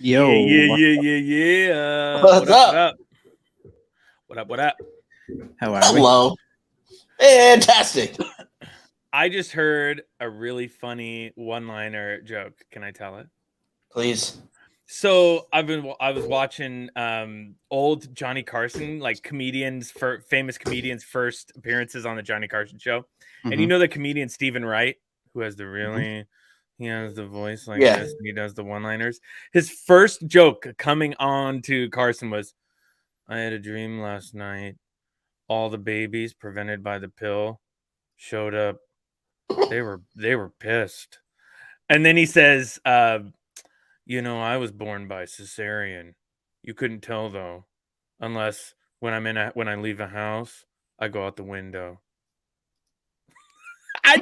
Yo, Yeah. What's up? What up? How are Hello. Fantastic. I just heard a really funny one-liner joke. Can I tell it? Please. So I was watching old Johnny Carson, like famous comedians' first appearances on the Johnny Carson show. And you know the comedian Stephen Wright, who has he has the voice like this, and he does the one-liners. His first joke coming on to Carson was, I had a dream last night. All the babies prevented by the pill showed up. They were pissed. And then he says, I was born by cesarean. You couldn't tell though, unless when I leave a house, I go out the window. I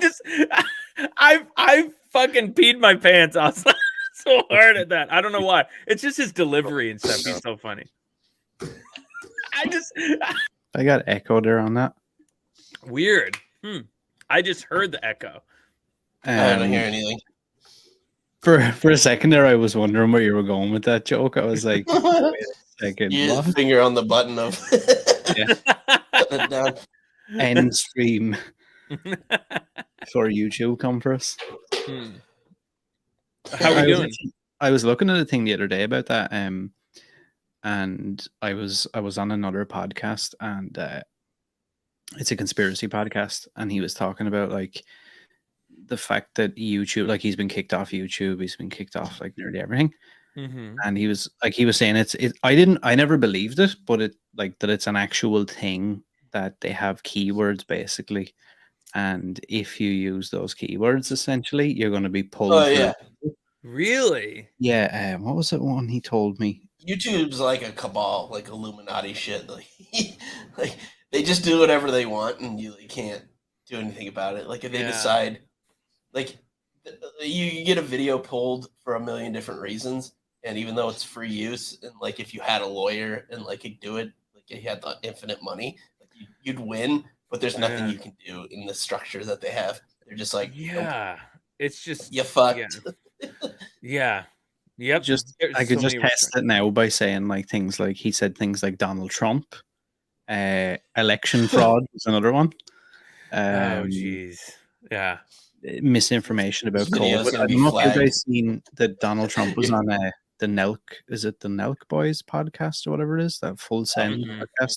fucking peed my pants. I was so hard at that. I don't know why. It's just his delivery and stuff. He's so funny. I got echo there on that. Weird. I just heard the echo. I don't hear anything. For a second there, I was wondering where you were going with that joke. I was like, wait a second. You just finger on the button of putting it down. End stream for YouTube come for us. How are you doing? I was looking at a thing the other day about that, and I was on another podcast, and it's a conspiracy podcast, and he was talking about like the fact that YouTube, like he's been kicked off YouTube, he's been kicked off like nearly everything, and he was saying I never believed it, but it like that it's an actual thing that they have keywords basically, and if you use those keywords, essentially, you're going to be pulled. Oh yeah. Really? Yeah. What was it one he told me? YouTube's like a cabal, like Illuminati shit. Like they just do whatever they want, and you can't do anything about it. Like if they decide, like you get a video pulled for 1 million different reasons, and even though it's free use, and like if you had a lawyer and like could do it, like you had the infinite money, like you'd win. But there's nothing you can do in the structure that they have. They're just like, nope. It's just you fucked. Yeah. Yep. I could just test it now by saying like things like he said things like Donald Trump, election fraud was another one. Oh jeez. Yeah. Misinformation about COVID. I don't know if you guys seen that Donald Trump was on the Nelk, is it the Nelk Boys podcast or whatever it is, that Full Send podcast?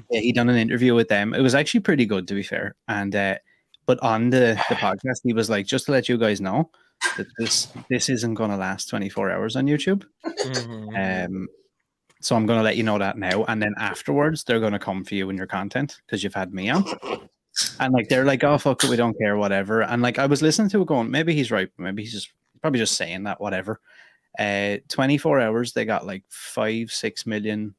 Yeah, he done an interview with them. It was actually pretty good, to be fair. And but on the podcast, he was like, just to let you guys know that this isn't going to last 24 hours on YouTube. So I'm going to let you know that now, and then afterwards they're going to come for you in your content because you've had me on. And like they're like, oh fuck it, we don't care, whatever. And like I was listening to it going, maybe he's right, maybe he's probably just saying that, whatever. 24 hours they got like 5-6 million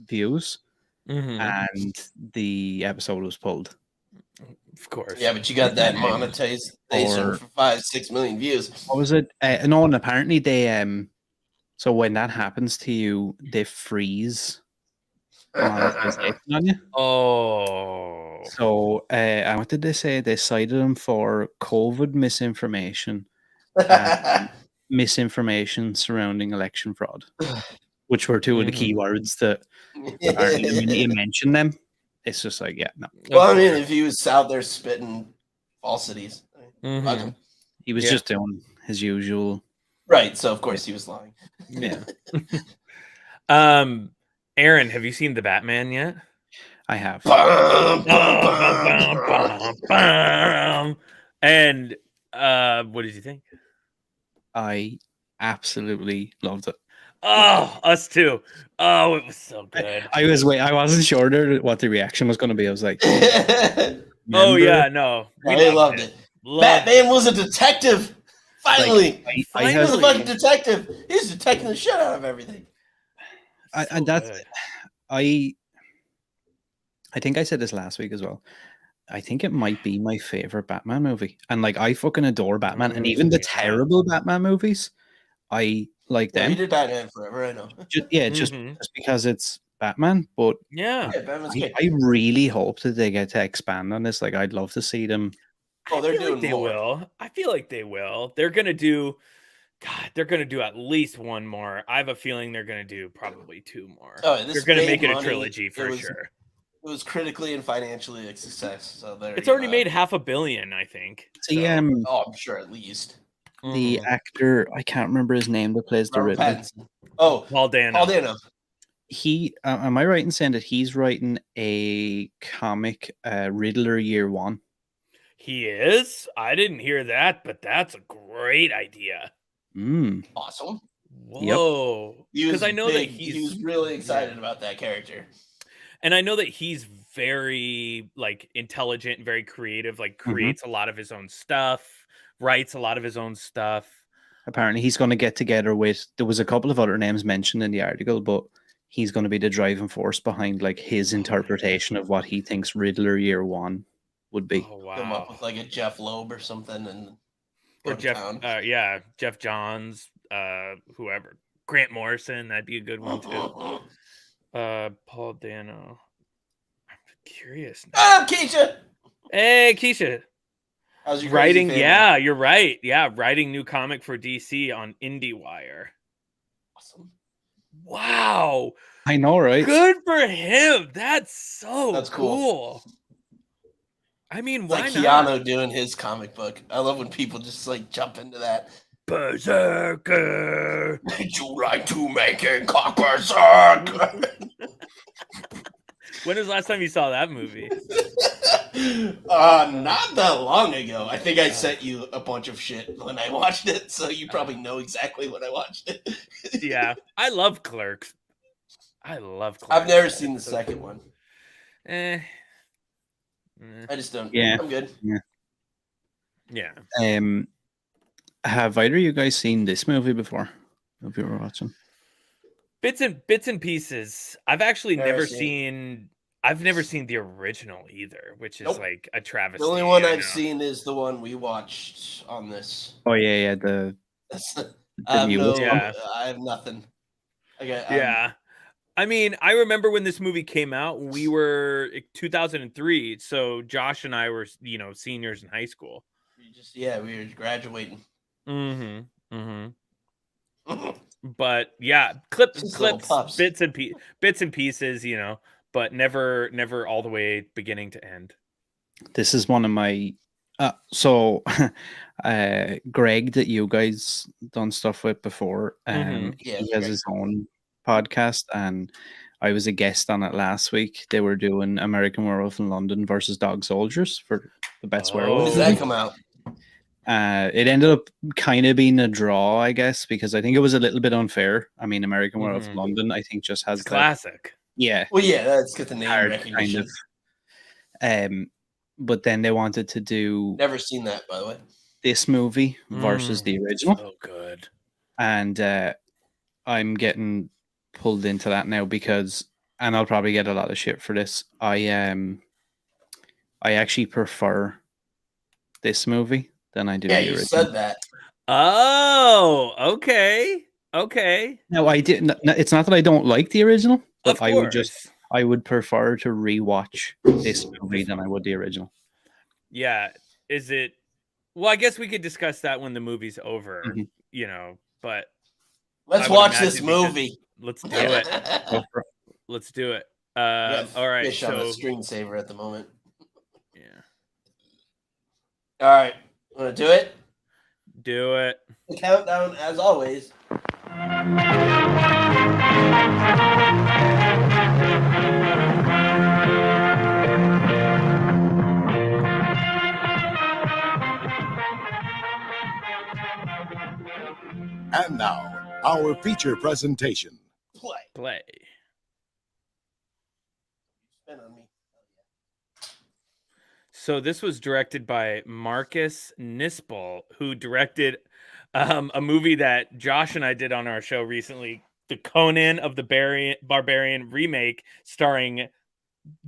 views, and the episode was pulled. Of course. Yeah, but you got that monetization for 5-6 million views. What was it? No, and apparently they so when that happens to you, they freeze monetization on you. Oh. So what did they say? They cited him for COVID misinformation and misinformation surrounding election fraud, which were two of the keywords that when you mention them, it's just like, yeah, no. Well, I mean, if he was out there spitting falsities, he was just doing his usual. Right, so of course he was lying. Yeah. Aran, have you seen The Batman yet? I have. And what did you think? I absolutely loved it. Oh, us too. Oh, it was so good. I wasn't sure what the reaction was going to be. I was like, oh yeah, no, I loved it. Batman was a detective. Finally, he was a fucking detective. He's detecting the shit out of everything. And that's good. I think I said this last week as well. I think it might be my favorite Batman movie, and like I fucking adore Batman, and even the terrible Batman movies, I like them. We did Batman forever, I know. Just because it's Batman, but Batman's good. I really hope that they get to expand on this. Like, I'd love to see them. Oh, they're doing more. Will. I feel like they will. They're gonna do God, they're going to do at least one more. I have a feeling they're going to do probably 2 more. Oh, They're going to make it a trilogy for sure. It was critically and financially a success. So it's already made $500 million, I think. See, I'm sure at least. The actor, I can't remember his name, that plays the Riddler. Pattinson. Oh, Paul Dano. Paul Dano. He, am I right in saying that he's writing a comic, Riddler Year One? He is? I didn't hear that, but that's a great idea. Awesome. Whoa. Because I know that he was really excited about that character. And I know that he's very like intelligent and very creative, like creates a lot of his own stuff, writes a lot of his own stuff. Apparently he's going to get together with, there was a couple of other names mentioned in the article, but he's going to be the driving force behind like his interpretation of what he thinks Riddler Year One would be. Oh, wow. Come up with like a Jeff Loeb or something, and or Jeff Johns, whoever, Grant Morrison, that'd be a good one too. Paul Dano. I'm curious now. Keisha. Hey, Keisha. How's your writing? Yeah, you're right. Yeah, writing new comic for DC on IndieWire. Awesome. Wow. I know, right? Good for him. That's cool. I mean, it's why like not? Keanu doing his comic book. I love when people just like jump into that. Berserker. Would you like to make a cock berserk? When was the last time you saw that movie? Not that long ago. I think I sent you a bunch of shit when I watched it, so you probably know exactly when I watched it. Yeah, I love Clerks. I've never seen the second one. I just don't. Yeah, I'm good. Yeah. Have either of you guys seen this movie before? If you were watching bits and pieces. I've actually never seen. I've never seen the original either, which is like a travesty. The only one I've seen is the one we watched on this. Oh yeah, the I have nothing. Okay, I mean, I remember when this movie came out, we were 2003, so Josh and I were, seniors in high school. We were graduating. But yeah, clips, bits and pieces, but never all the way beginning to end. This is one of my Greg that you guys done stuff with before. He has his own podcast, and I was a guest on it last week. They were doing American Werewolf in London versus Dog Soldiers for the best werewolf. When does that come out? It ended up kind of being a draw, I guess, because I think it was a little bit unfair. I mean, American Werewolf in London, I think, just has classic. Yeah. Well, yeah, that's got the name recognition. Kind of. But then they wanted to do. Never seen that, by the way. This movie versus the original. So good. And I'm getting pulled into that now because, and I'll probably get a lot of shit for this. I actually prefer this movie than I do the original. You said that. Oh, okay. No, I didn't. It's not that I don't like the original, but I would prefer to rewatch this movie than I would the original. Yeah. Is it? Well, I guess we could discuss that when the movie's over, but let's watch this movie. Let's do it. Let's do it. All right. Fish on a screensaver at the moment. Yeah. All right. Want to do it? Do it. The countdown, as always. And now, our feature presentation. Play. So this was directed by Marcus Nispel, who directed a movie that Josh and I did on our show recently, the Conan of the Barbarian remake, starring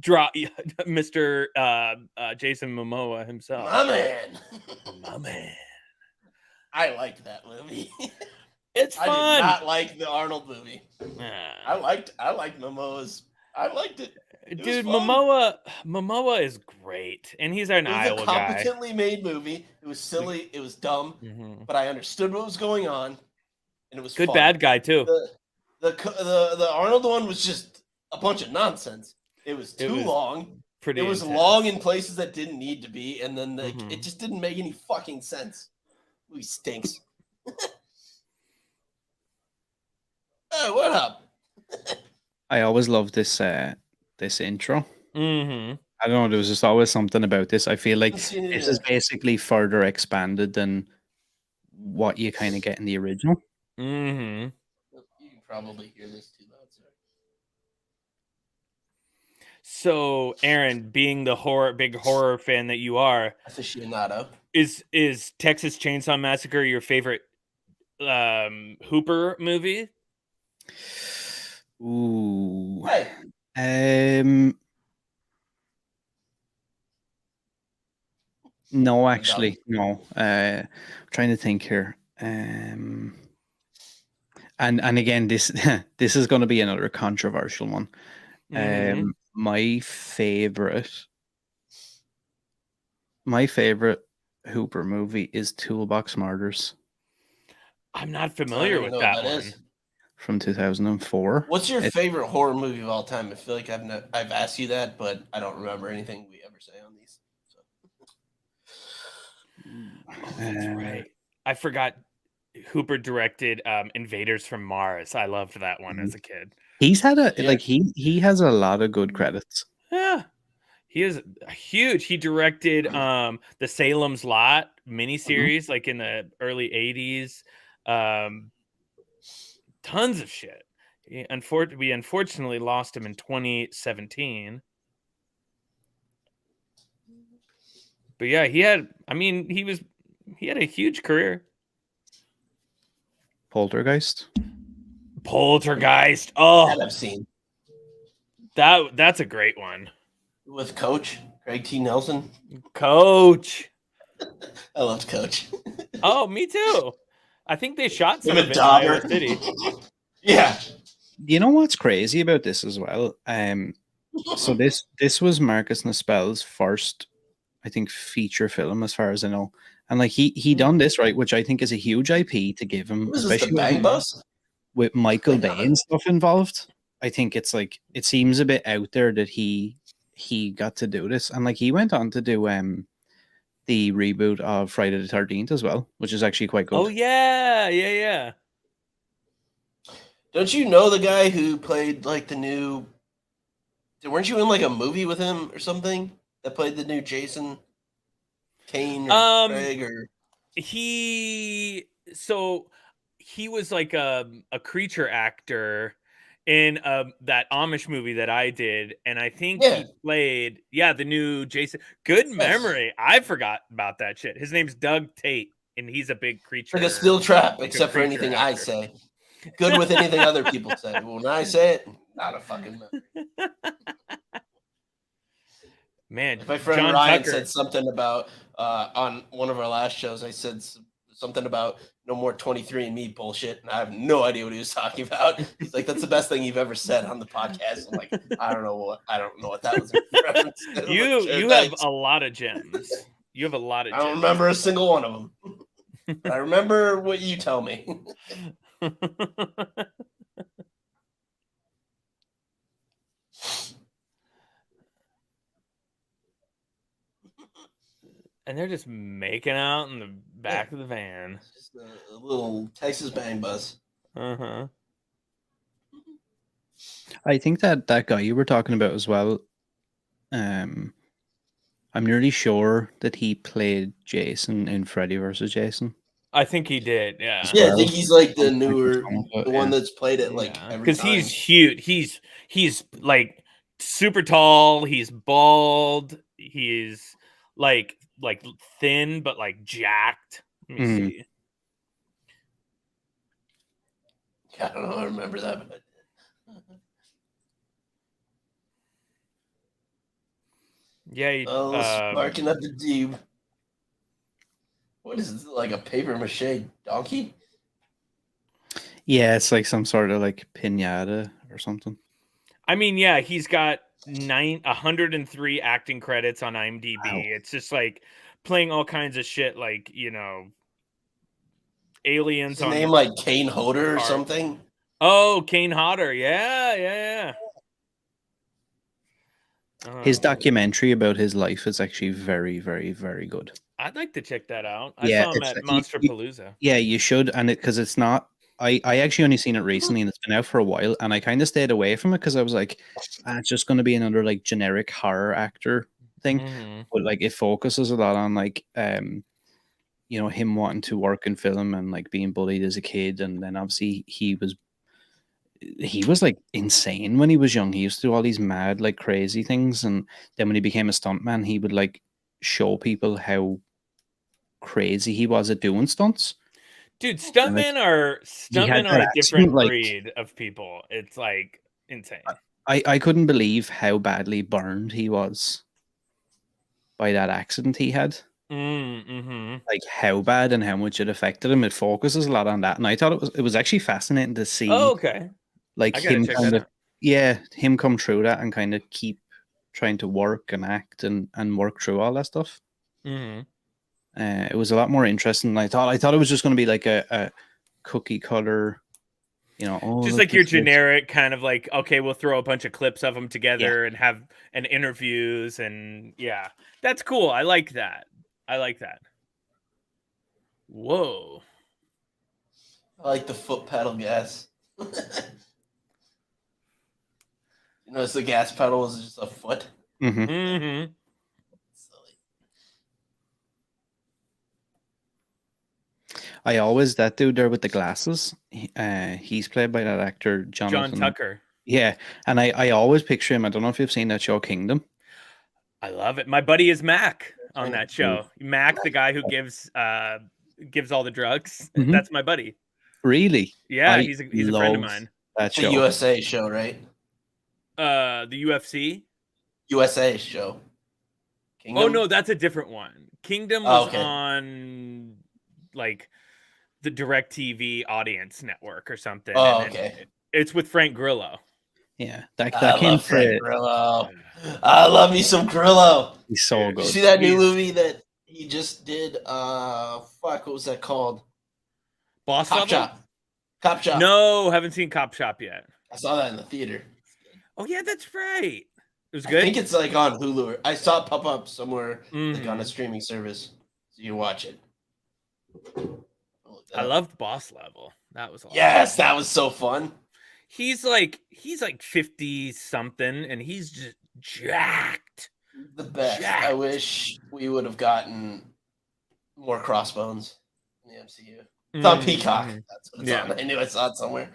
Mr. Jason Momoa himself. My man. I liked that movie. It's fun. I did not like the Arnold movie. I liked Momoa's I liked it. Dude, Momoa is great, and he's an Iowa guy. It was a competently made movie. It was silly. It was dumb, but I understood what was going on, and it was good fun. bad guy too. The Arnold one was just a bunch of nonsense. It was too long. Pretty. It was intense. long in places that didn't need to be, and then it just didn't make any fucking sense. Movie stinks. Hey, what up? I always loved this intro. Mm-hmm. I don't know. There was just always something about this. I feel like Let's see, this is basically further expanded than what you kind of get in the original. Mm-hmm. You can probably hear this too loud, sir. So, Aaron, being the big horror fan that you are, aficionado, is Texas Chainsaw Massacre your favorite Hooper movie? Ooh. Hey. No, actually, no. Trying to think here. And again, this this is going to be another controversial one. My favorite Hooper movie is Toolbox Murders. I'm not familiar with that one. From 2004. What's your favorite horror movie of all time? I feel like I've asked you that, but I don't remember anything we ever say on these. Oh, that's right. I forgot Hooper directed Invaders from Mars. I loved that one as a kid. He's had he has a lot of good credits. Yeah. He is huge. He directed the Salem's Lot miniseries, like in the early 80s. Tons of shit. We unfortunately lost him in 2017. But yeah, he had a huge career. Poltergeist. Oh, that I've seen. That's a great one. With Coach Craig T. Nelson. Coach. I loved Coach. Oh, me too. I think they shot some of it in Iowa City. Yeah. You know what's crazy about this as well? So this was Marcus Nispel's first, I think, feature film, as far as I know. And like he done this, right, which I think is a huge IP to give him, especially with Michael Bay and stuff involved. I think it's like, it seems a bit out there that he got to do this. And like he went on to do the reboot of Friday the 13th as well, which is actually quite good. Oh yeah. Don't you know the guy who played like the new? Weren't you in like a movie with him or something that played the new Jason Kane or Craig or? He was like a creature actor in that Amish movie that I did, and I think he played the new Jason. Good memory. I forgot about that shit. His name's Doug Tate, and he's a big creature. Like a steel trap, except for anything actor. I say. Good with anything other people say. Well, when I say it, not a fucking memory. Man, my friend John Ryan Tucker said something about on one of our last shows. I said something about no more 23andMe bullshit, and I have no idea what he was talking about. He's like, "That's the best thing you've ever said on the podcast." I'm like, I don't know what that was in reference to. You have a lot of gems. You have a lot of gems. I don't remember a single one of them. But I remember what you tell me. And they're just making out in the back of the van. Just a little Texas bang bus. Uh-huh. I think that guy you were talking about as well, I'm nearly sure that he played Jason in Freddy vs. Jason. I think he did, yeah. Yeah, I think he's like the newer, the one that's played it like every time. Because he's huge. He's like super tall. He's bald. He's like thin, but like jacked. Let me see. I don't know. I remember that. But... Yeah. Sparking up the deep. What is this, like a paper mache donkey? Yeah, it's like some sort of like pinata or something. I mean, yeah, he's got 103 acting credits on IMDb. Wow. It's just like playing all kinds of shit, like, you know, aliens His on. name like Kane Hodder or Art. something. Oh, Kane Hodder. Yeah. His documentary about his life is actually very, very, very good. I'd like to check that out. I Yeah, saw him at Monsterpalooza. Yeah, you should, and because it's not. I actually only seen it recently, and it's been out for a while, and I kind of stayed away from it because I was like, it's just going to be another like generic horror actor thing. Mhm. But like, it focuses a lot on like, you know, him wanting to work in film and like being bullied as a kid, and then obviously he was like insane when he was young. He used to do all these mad, like crazy things, and then when he became a stuntman, he would like show people how crazy he was at doing stunts. Dude, And like, he had stuntmen are that a different accent, like breed of people. It's like insane. I couldn't believe how badly burned he was by that accident he had. Mm-hmm. Like how bad and how much it affected him. It focuses a lot on that, and I thought it was actually fascinating to see. Oh, okay. Like I gotta him check kind that of him come through that and kind of keep trying to work and act and work through all that stuff. Mm-hmm. It was a lot more interesting than I thought. I thought it was just going to be like a cookie cutter, you know, Just look like your at this. generic kind of like, okay, we'll throw a bunch of clips of them together and have interviews, and yeah, that's cool. I like that. Whoa. I like the foot pedal gas. You notice the gas pedal is just a foot. Mm-hmm. Mm-hmm. Silly. I always that dude there with the glasses. He's played by that actor John Tucker. Yeah, and I always picture him. I don't know if you've seen that show Kingdom. I love it. My buddy is Mac on that show. Mac, the guy who gives all the drugs. Mhm. That's my buddy. Really? Yeah, I he's a friend of love mine. that It's a show. USA show, right? The UFC. USA show. Kingdom? Oh no, that's a different one. Kingdom Oh, was okay. on like the DirecTV audience network or something. Oh, and okay. It's with Frank Grillo. Yeah, that I came love Frank to. Grillo. I love me some Grillo. He's so Dude. Did you good. see that new movie that he just did? What was that called? Boss Cop Level? Shop. Cop Shop. No, haven't seen Cop Shop yet. I saw that in the theater. Oh yeah, that's right. It was I good. think it's like on Hulu. I saw it pop up somewhere like on a Mhm. streaming service, so you can watch it. I loved Boss Level. That was a lot. Yes, that was so fun. He's like 50 something, and he's just jacked. The best. Jacked. I wish we would have gotten more Crossbones in the MCU. It's on Peacock. That's what it's on. I knew I saw it somewhere.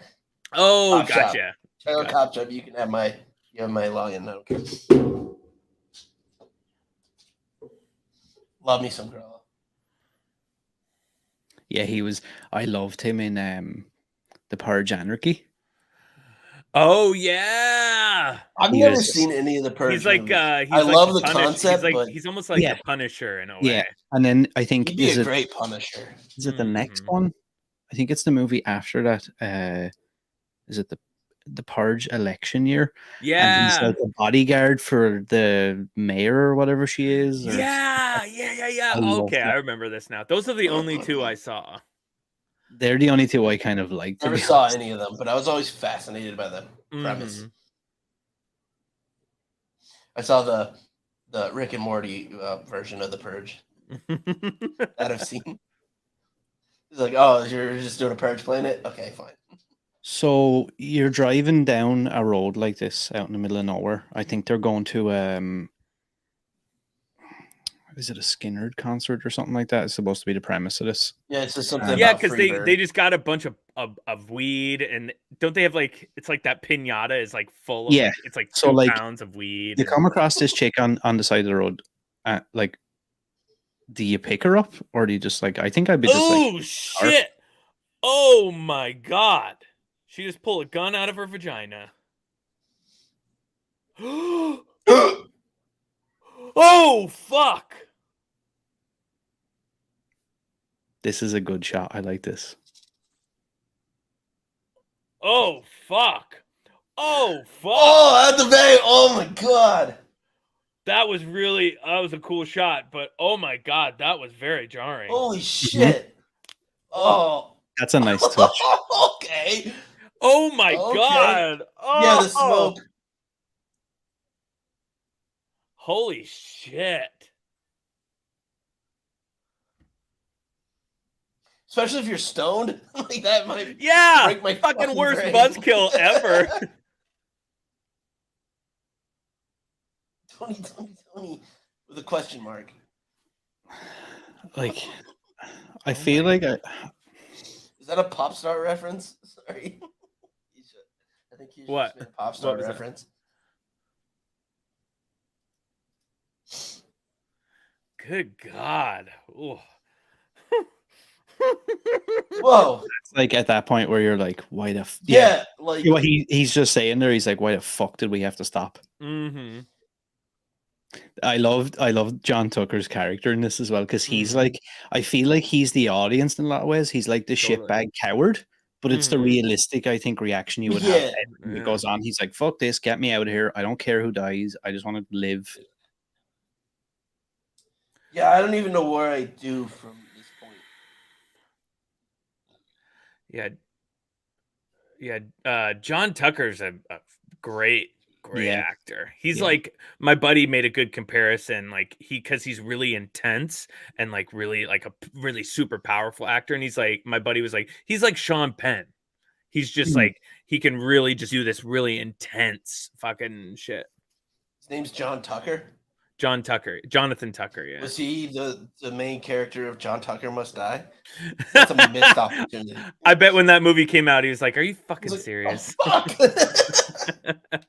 Oh, Cop Shop. gotcha. Check out Cop Shop. You have my login. I don't care. Love me some Grillo. Yeah, he was. I loved him in the Purge Anarchy. Oh yeah. I've He never was- seen any of the Purge He's like movies. he's I like love the Punisher. concept, but He's almost like Yeah. the Punisher in a way. Yeah, and then I think he'd be is a it great Punisher. is it the next Mhm. one? I think it's the movie after that. Is it the Purge election year? And he's Yeah. like a bodyguard for the mayor or whatever she is. Or Yeah. I love Okay, that. I remember this now. Those are the only two I saw. They're the only two I kind of like. To Never be saw honest. any of them, but I was always fascinated by the premise. Mhm. I saw the Rick and Morty version of the Purge that I've seen. It's like, oh, you're just doing a Purge planet? Okay, fine. So you're driving down a road like this out in the middle of nowhere. I think they're going to is it a Skinner concert or something like that? It's supposed to be the premise of this. Yeah, it's just something Yeah, about because Free they Bird. just got a bunch of weed, and don't they have like it's like that pinata is like full of Yeah. it's like 2 So, like, pounds of weed. You and- come across this chick on the side of the road. Like, do you pick her up or do you just like? I think I'd be just like, Oh shit! Oh my god! She just pulled a gun out of her vagina. Oh fuck! this is a good shot. I like this. Oh fuck! Oh fuck! Oh, at the bay! Oh my god! That was a cool shot, but oh my god, that was very jarring. Holy shit! Oh, that's a nice touch. Okay. Oh my god! Oh, Yeah, the smoke. Holy shit! Especially if you're stoned, like that might Yeah, break my fucking worst brain. buzzkill ever. Tony, with a question mark. Like, I feel like Is that a pop star reference? Sorry. I think he's What? just made a pop star What was reference. Good God. Ooh. Whoa. it's like at that point where you're like, why the Yeah, like what he's just saying there, he's like, why the fuck did we have to stop? Mm-hmm. I loved John Tucker's character in this as well, because he's Mm-hmm. like, I feel like he's the audience in a lot of ways. He's like the Totally. shitbag coward, but it's the Mhm. realistic, I think, reaction you would have. Yeah. Everything that goes on. He's like, fuck this, get me out of here. I don't care who dies. I just want to live. Yeah, I don't even know where I do from this point. Yeah. John Tucker's a great Yeah. actor. He's Yeah. like, my buddy made a good comparison, like because he's really intense and like really like a really super powerful actor. And he's like, my buddy was like, he's like Sean Penn. He's just Mhm. like, he can really just do this really intense fucking shit. His name's John Tucker. Jonathan Tucker. Yeah. Was he the main character of John Tucker Must Die? That's a missed opportunity. I bet when that movie came out, he was like, "Are you fucking Like, serious?" Oh, fuck.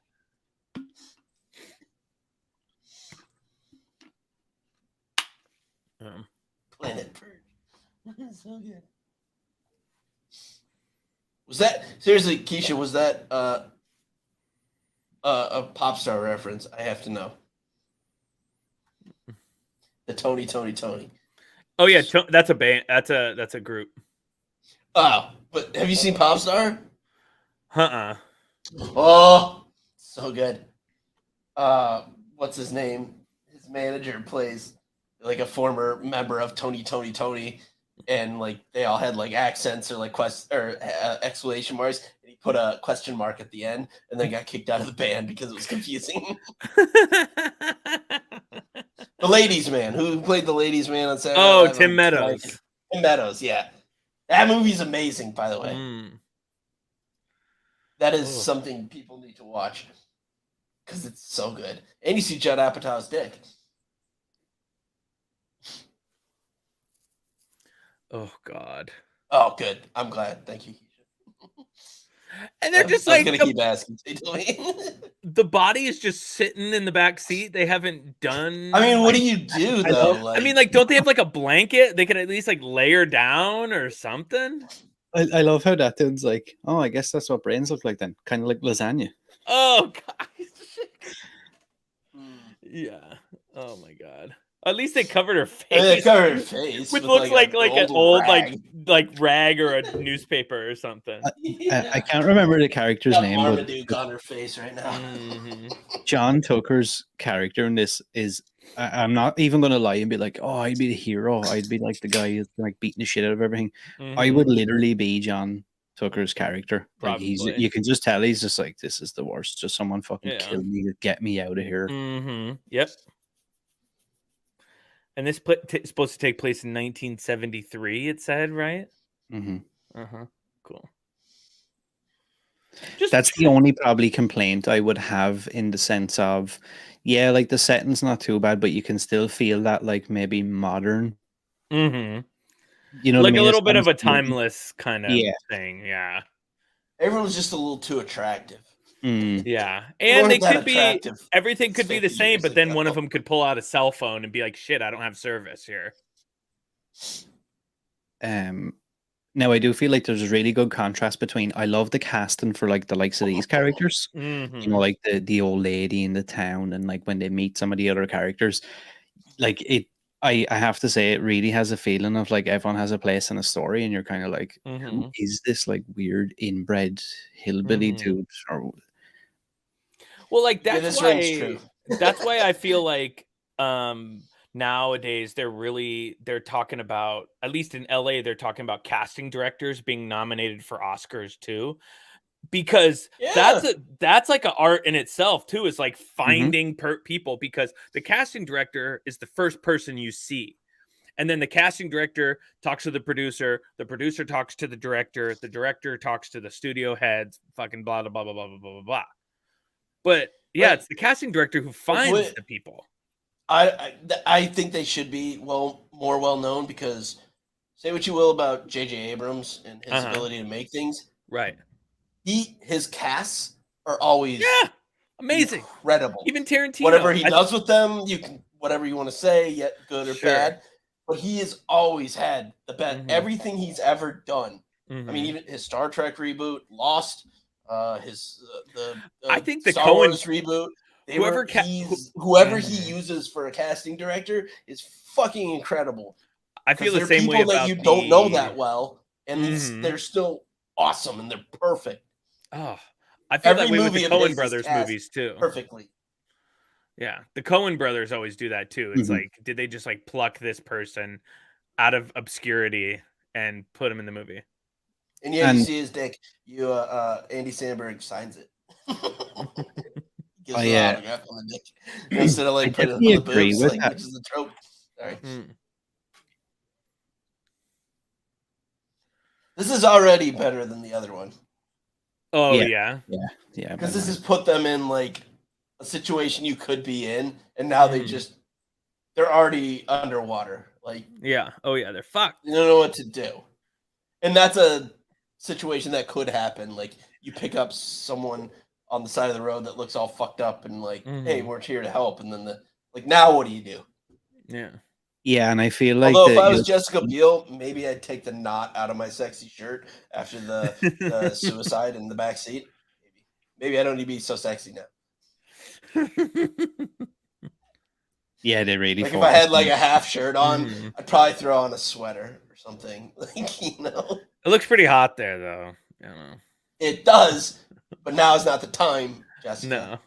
Planet Bird. So good. Was that seriously, Keisha? Was that a pop star reference? I have to know. The Tony. Oh yeah, that's a band. That's a group. Oh, but have you seen Popstar? Oh, so good. What's his name? His manager plays like a former member of Tony, and like they all had like accents or like exclamation marks. And he put a question mark at the end, and then got kicked out of the band because it was confusing. The Ladies Man, who played the Ladies Man on Saturday Night Oh, Live? Tim Meadows. Tim Meadows, yeah. That movie's amazing, by the way. That is something people need to watch because it's so good. And you see Judd Apatow's dick. Oh God. Oh, good. I'm glad. Thank you. And they're just I was like gonna keep asking. the body is just sitting in the back seat. They haven't done. I mean, what do you do though? I mean, like, don't they have like a blanket? They can at least like lay her down or something. I love how that dude's like, oh, I guess that's what brains look like then, kind of like lasagna. Oh God. Yeah. Oh my God. At least they covered her face. They covered her face, which looks like an old rag. like rag or a newspaper or something. I can't remember the character's name, but Marmaduke on her face right now. John Tucker's character in this is, I'm not even going to lie and be like, oh, I'd be the hero. I'd be like the guy who's like beating the shit out of everything. I would literally be John Tucker's character. Like you can just tell he's just like, this is the worst. Just someone fucking kill me, get me out of here. Yep. And this is supposed to take place in 1973. It said, right? Cool. That's the only probably complaint I would have, in the sense of, yeah, like the setting's not too bad, but you can still feel that like maybe modern. You know, like what I mean? a little bit of a timeless kind of thing. Yeah. Everyone's just a little too attractive. Yeah, and they could be, everything could be the same, but then one of them could pull out a cell phone and be like, "Shit, I don't have service here." Now I do feel like there's a really good contrast between, I love the casting for like the likes of these characters, you know, like the old lady in the town, and like when they meet some of the other characters, like I have to say, it really has a feeling of like everyone has a place in a story, and you're kind of like, who is this like weird inbred hillbilly dude? Or Well, like Yeah, that's this rings true. That's why I feel like nowadays they're talking about, at least in LA, they're talking about casting directors being nominated for Oscars too. Because that's like an art in itself too, is like finding people, because the casting director is the first person you see, and then the casting director talks to the producer talks to the director talks to the studio heads, fucking blah blah blah blah blah blah blah blah. But yeah, it's the casting director who finds the people. I think they should be more well known, because say what you will about J.J. Abrams and his ability to make things, right? His casts are always amazing, incredible. Even Tarantino, whatever he does with them, you can whatever you want to say, yet good or bad, but he has always had the best. Everything he's ever done. I mean, even his Star Trek reboot, Lost, his I think the Star Wars reboot. Whoever he uses for a casting director is fucking incredible. I feel the same way about that you don't know that well, and they're still awesome and they're perfect. Oh, I feel that way with the Coen brothers movies too. Perfectly. Yeah, the Coen brothers always do that too. It's like, did they just like pluck this person out of obscurity and put him in the movie? And yeah, you see his dick. Andy Samberg signs it. Gives an autograph on the dick instead of like putting it on the boobs, like, which is the trope. Sorry. This is already better than the other one. Oh yeah. Because this has put them in like a situation you could be in, and now they're already underwater. Like they're fucked. You don't know what to do, and that's a situation that could happen. Like you pick up someone on the side of the road that looks all fucked up, and like, hey, we're here to help, and then now what do you do? Yeah, and I feel like although if I was Jessica Biel, maybe I'd take the knot out of my sexy shirt after the suicide in the back seat. Maybe I don't need to be so sexy now. Yeah, they really. Like if I had like a half shirt on, I'd probably throw on a sweater or something. Like, it looks pretty hot there, though. I don't know. It does, but now is not the time, Jessica. No.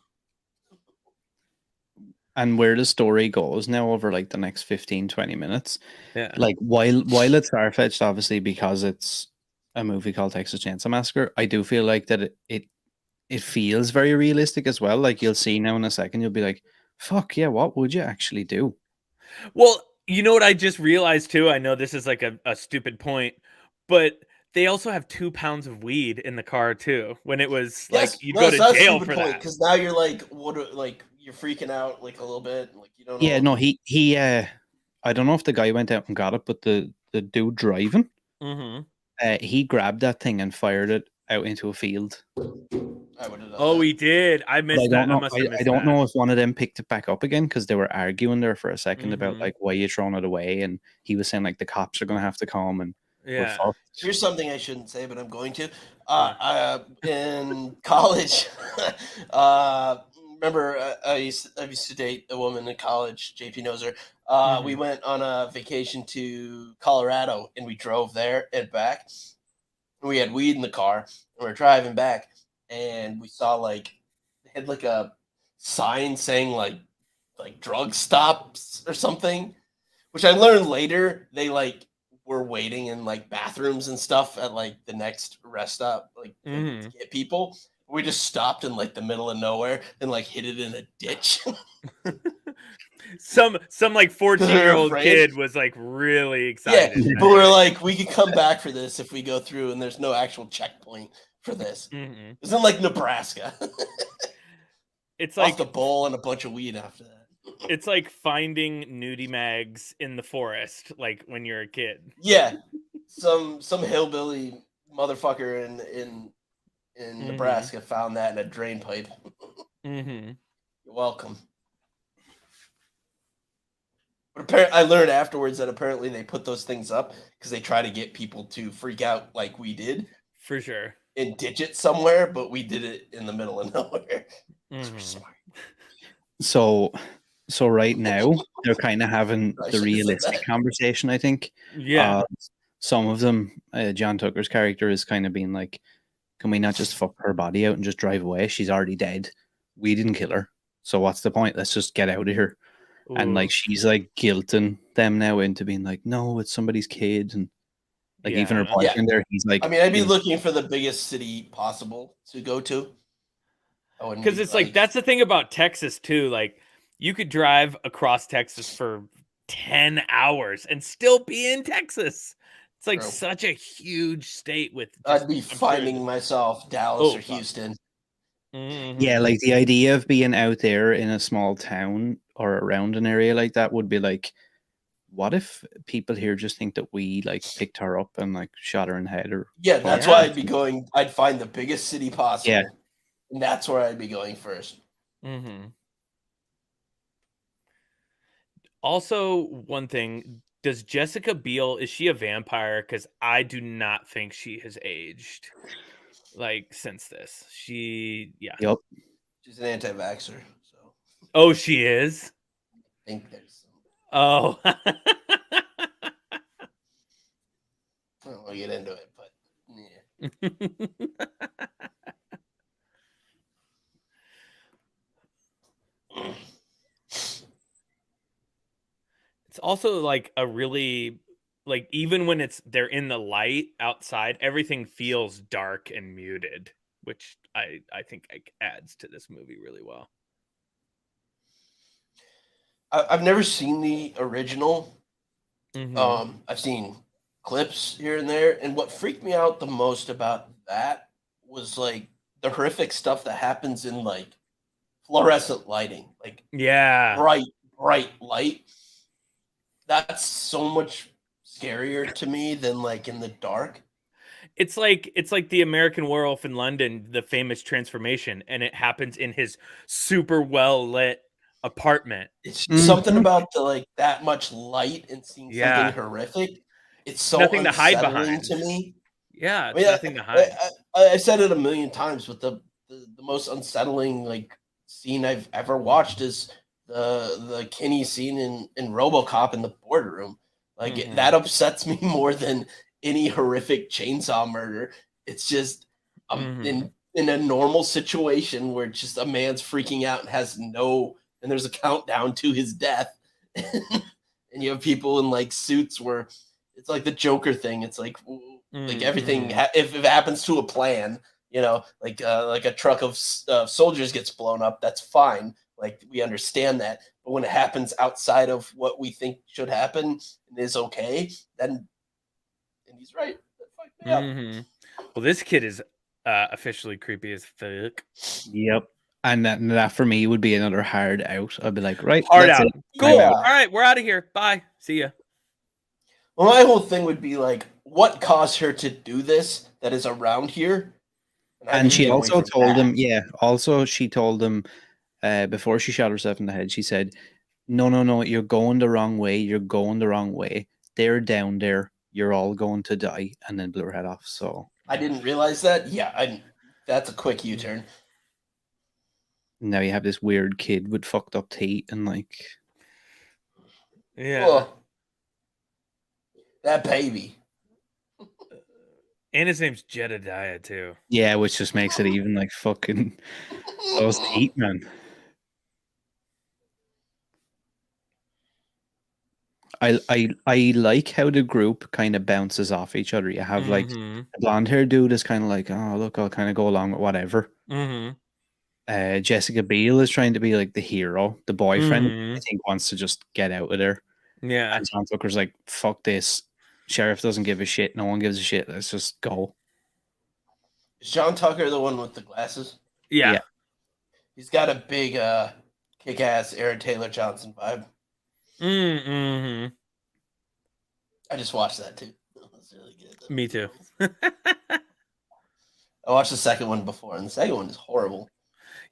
And where the story goes now over like the next 15-20 minutes, like while it's far-fetched, obviously, because it's a movie called Texas Chainsaw Massacre, I do feel like that it feels very realistic as well. Like you'll see now in a second, you'll be like, fuck yeah, what would you actually do? Well, you know what I just realized too? I know this is like a stupid point, but they also have 2 pounds of weed in the car too. When it was you'd go to jail for that. Because now you're like, you're freaking out like a little bit, like you don't know. Yeah, no, he I don't know if the guy went out and got it, but the dude driving, he grabbed that thing and fired it out into a field. He did. I missed that. I don't know if one of them picked it back up again, because they were arguing there for a second about like why you throwing it away, and he was saying like the cops are gonna have to come, and here's something I shouldn't say, but I'm going to. In college, remember I used to date a woman in college. JP knows her. We went on a vacation to Colorado, and we drove there and back. We had weed in the car, and we were driving back, and we saw they had like a sign saying like drug stops or something, which I learned later they were waiting in like bathrooms and stuff at like the next rest stop, to get people. We just stopped in like the middle of nowhere and like hid it in a ditch. Some like 14-year-old kid was like really excited. Yeah, but we're like, we could come back for this if we go through, and there's no actual checkpoint for this. It's in like Nebraska. It's like the bowl and a bunch of weed after that. It's like finding nudie mags in the forest, like when you're a kid. Yeah, some hillbilly motherfucker in Nebraska found that in a drain pipe. You're welcome. But apparently, I learned afterwards that apparently they put those things up because they try to get people to freak out like we did. For sure. And ditch it somewhere, but we did it in the middle of nowhere. We're smart. So right now they're kind of having the realistic conversation, I think. Yeah. Some of them, John Tucker's character is kind of being like, can we not just fuck her body out and just drive away? She's already dead. we didn't kill her. So what's the point? Let's just get out of here. Ooh. And like she's like guilting them now into being like, no, it's somebody's kid, and like even her boyfriend there, he's like, I mean, I'd be looking for the biggest city possible to go to. Because it's like that's the thing about Texas too. Like you could drive across Texas for 10 hours and still be in Texas. It's like such a huge state with. I'd be finding myself Dallas or Houston. Mm-hmm. Yeah, like the idea of being out there in a small town or around an area like that would be like, what if people here just think that we like picked her up and like shot her in the head? Or that's why I'd be going. I'd find the biggest city possible. Yeah. And that's where I'd be going first. Mm-hmm. Also, one thing, does Jessica Biel, is she a vampire? Because I do not think she has aged like since this. Yep. She's an anti-vaxxer. So. Oh, she is? I think there's some. Oh. I don't want to get into it, but yeah. It's also like a really, like, even when they're in the light outside, everything feels dark and muted, which I think like adds to this movie really well. I've never seen the original. Mm-hmm. I've seen clips here and there, and what freaked me out the most about that was like the horrific stuff that happens in like fluorescent lighting, like bright light. That's so much scarier to me than like in the dark. It's like the American Werewolf in London, the famous transformation, and it happens in his super well lit apartment. It's something about the like that much light and seeing something horrific. It's so nothing unsettling to hide behind. to me. Yeah, it's nothing to hide. I said it a million times, but the most unsettling like scene I've ever watched is the Kinney scene in RoboCop in the boardroom. Like that upsets me more than any horrific chainsaw murder. It's just in a normal situation where just a man's freaking out and there's a countdown to his death, and you have people in like suits where it's like the Joker thing. It's like everything if it happens to a plan, you know, like a truck of soldiers gets blown up, that's fine. Like we understand that, but when it happens outside of what we think should happen and is okay, then and he's right. Well, this kid is officially creepy as fuck. Yep. And that for me would be another hard out. I'd be like, right, hard out. Cool. Yeah. All right, we're out of here. Bye. See ya. Well, my whole thing would be like, what caused her to do this that is around here? And she also told him, also she told him before she shot herself in the head, she said, no, you're going the wrong way. You're going the wrong way. They're down there. You're all going to die. And then blew her head off. So I didn't realize that. Yeah, that's a quick U-turn. Now you have this weird kid with fucked up teeth and like... Yeah. Oh, that baby. And his name's Jedediah too. Yeah, which just makes it even like fucking those teeth, man. I like how the group kind of bounces off each other. You have like the blonde hair dude is kind of like, oh look, I'll kind of go along with whatever. Jessica Biel is trying to be like the hero. The boyfriend, I think, wants to just get out of there. Yeah. And John Tucker's like, fuck this. Sheriff doesn't give a shit. No one gives a shit. Let's just go. Is John Tucker the one with the glasses? Yeah. He's got a big kick-ass Aaron Taylor Johnson vibe. I just watched that too. That was really good. Me too. I watched the second one before, and the second one is horrible.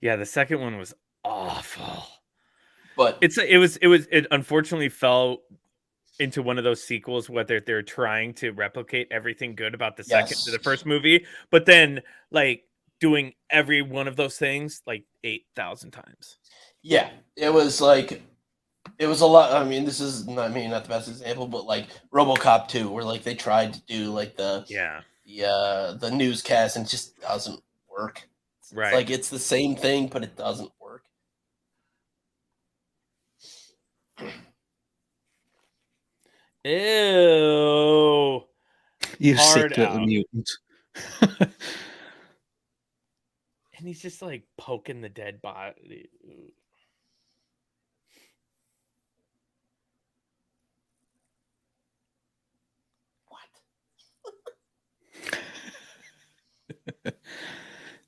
Yeah, the second one was awful. But it unfortunately fell into one of those sequels where they're trying to replicate everything good about the first movie, but then like doing every one of those things like 8,000 times. Yeah, it was like it was a lot. I mean, this is not the best example, but like RoboCop 2, where like they tried to do like the newscast and it just doesn't work. Right. Like it's the same thing, but it doesn't work. Ew. You Hard sick little out. mutant. And he's just like poking the dead body.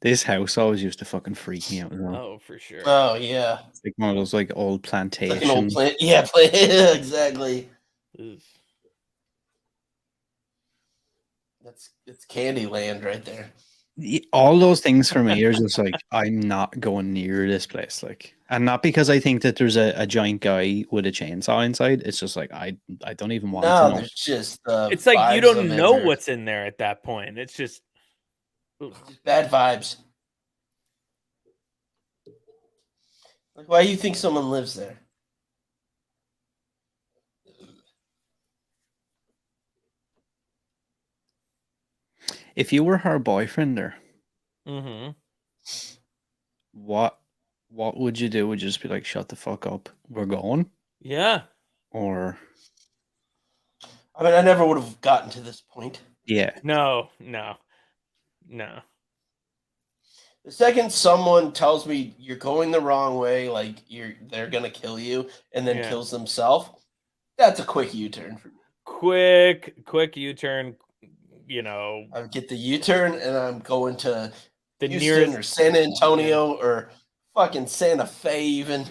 This house always used to fucking freak me out as well. Oh, for sure. Oh yeah, It's like one of those like old it's like an plantations. old plant. Yeah, yeah, exactly. Oof. It's Candyland right there. All those things for me are just like, I'm not going near this place. Like, and not because I think that there's a giant guy with a chainsaw inside. It's just like I don't even want to No, know. there's just It's like you vibes don't of know it are what's in there at that point. It's just just bad vibes. Like, why do you think someone lives there? If you were her boyfriend, or mm-hmm. what would you do? Would you just be like, shut the fuck up, we're going? Yeah. Or I mean, I never would have gotten to this point. yeah, No. The second someone tells me you're going the wrong way, like they're gonna kill you, and then Yeah. kills themselves, that's a quick U-turn for me. Quick U-turn, you know. I would get the U-turn and I'm going to The Houston nearest or San Antonio or fucking Santa Fe even.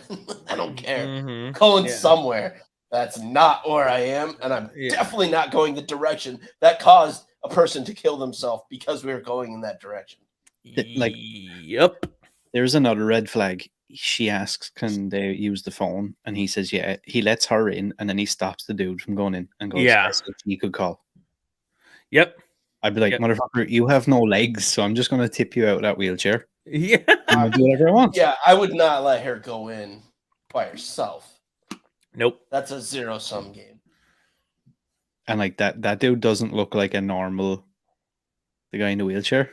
I don't care. Mhm. Going Yeah. somewhere that's not where I am, and I'm Yeah. definitely not going the direction that caused a person to kill themselves because we were going in that direction. like Yep. there's another red flag. She asks, can they use the phone? And he says, yeah. He lets her in, and then he stops the dude from going in and goes, Yeah. he could call. Yep. I'd be like, Yep. motherfucker, you have no legs, so I'm just going to tip you out of that wheelchair. Yeah. I'm going to do whatever I want. Yeah, I would not let her go in by herself. Nope. That's a zero-sum game. And like that dude doesn't look like a normal, the guy in the wheelchair.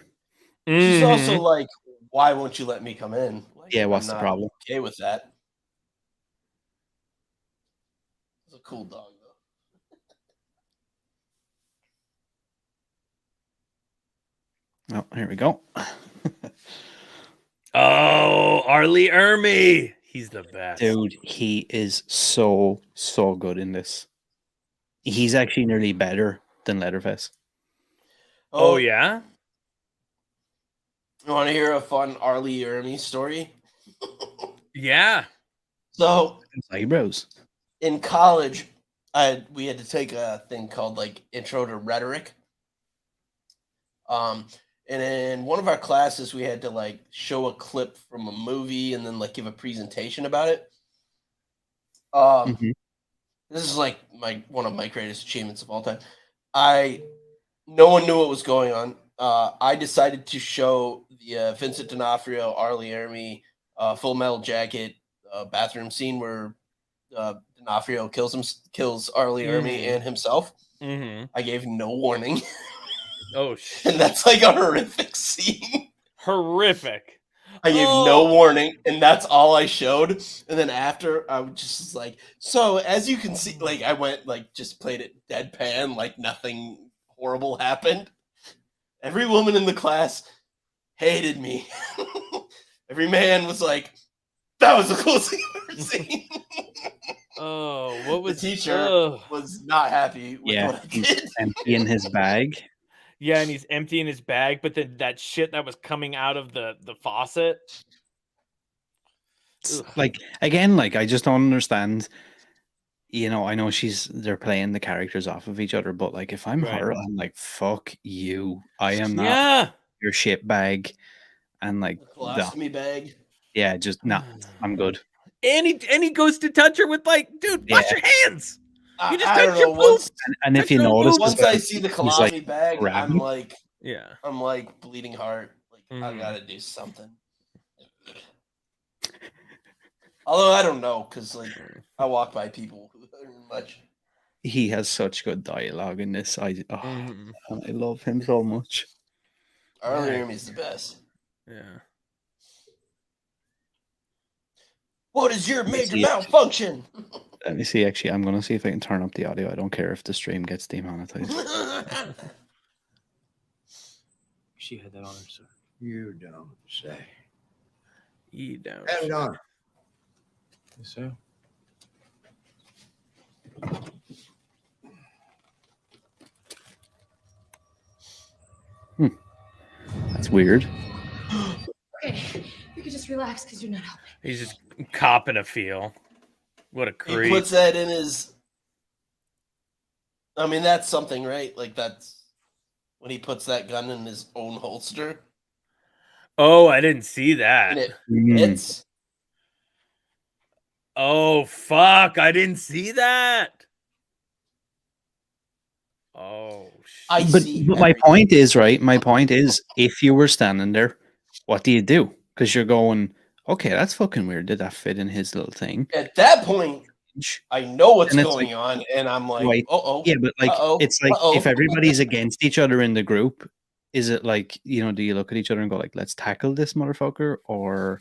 She's also Mhm. like, why won't you let me come in? Like, Yeah, what's I'm the not problem? okay with that. It's a cool dog, though. Oh, here we go. Oh, Arlie Ermy. He's the best. Dude, he is so good in this. He's actually nearly better than Leatherface. Oh yeah? You want to hear a fun Arlie Ermy story? Yeah. So Eyebrows. in college, we had to take a thing called like Intro to Rhetoric. And in one of our classes, we had to like show a clip from a movie and then like give a presentation about it. Mhm. This is like one of my greatest achievements of all time. No one knew what was going on. I decided to show the Vincent D'Onofrio, Arlie Ermy, Full Metal Jacket bathroom scene where D'Onofrio kills Arlie Ermy and himself. Mm-hmm. I gave no warning. Oh And shit. that's like a horrific scene. Horrific. I gave no warning, and that's all I showed. And then after, I was just like, so as you can see, like I went like just played it deadpan, like nothing horrible happened. Every woman in the class hated me. Every man was like, that was the coolest thing I've ever seen. Oh, what was the teacher was not happy with what I he's did. emptying his bag. Yeah, and he's emptying his bag, but then that shit that was coming out of the faucet. Like again, like I just don't understand. You know, I know they're playing the characters off of each other, but like if I'm her, I'm like, fuck you. I am not your shit bag. And like the colostomy bag. Yeah, just nah, I'm good. And he goes to touch her with like, dude, wash your hands. You just I don't know. And if you notice, once I see the colostomy bag, grabbing. I'm like bleeding heart. Like I gotta do something. Although I don't know, because like I walk by people who are much. He has such good dialogue in this. I love him so much. Arlie Ermy's the best. Yeah. What is your major see it. malfunction? Let me see. Actually, I'm gonna see if I can turn up the audio. I don't care if the stream gets demonetized. She had that on her, sir. You don't say. You don't. Have it on. Yes, sir. That's weird. Okay, you can just relax because you're not helping. He's just copping a feel. What a He creep. puts that in his. I mean, that's something, right? Like that's when he puts that gun in his own holster. Oh, I didn't see And that. it Mm. hits. Oh, fuck. I didn't see that. Oh, I shit. But see. my point is, right? My point is, if you were standing there, what do you do? Because you're going, okay, that's fucking weird. Did that fit in his little thing? At that point, I know what's And it's going on, and I'm like, Right. oh, Yeah, but like uh-oh, it's like uh-oh. if everybody's against each other in the group, is it like, do you look at each other and go like, let's tackle this motherfucker? Or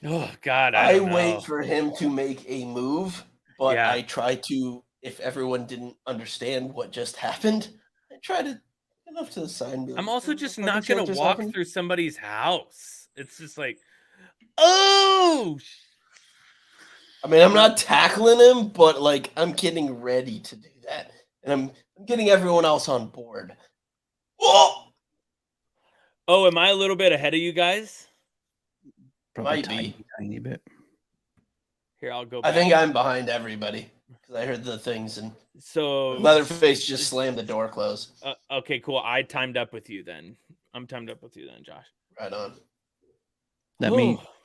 Oh, God. I don't know. wait for him to make a move, but Yeah. I try to. If everyone didn't understand what just happened, I try to get off to the side. And be like, I'm also "What just the not fucking going shit to just walk happened?" through somebody's house. It's just like, oh, I mean, I'm not tackling him, but like I'm getting ready to do that, and I'm getting everyone else on board. Oh, oh, am I a little bit ahead of you guys? probably Might be. tiny bit. Here, I'll go I back. think I'm behind everybody because I heard the things, and So, Leatherface just slammed the door closed. okay, cool. I timed up with you then. I'm timed up with you then, Josh. Right on.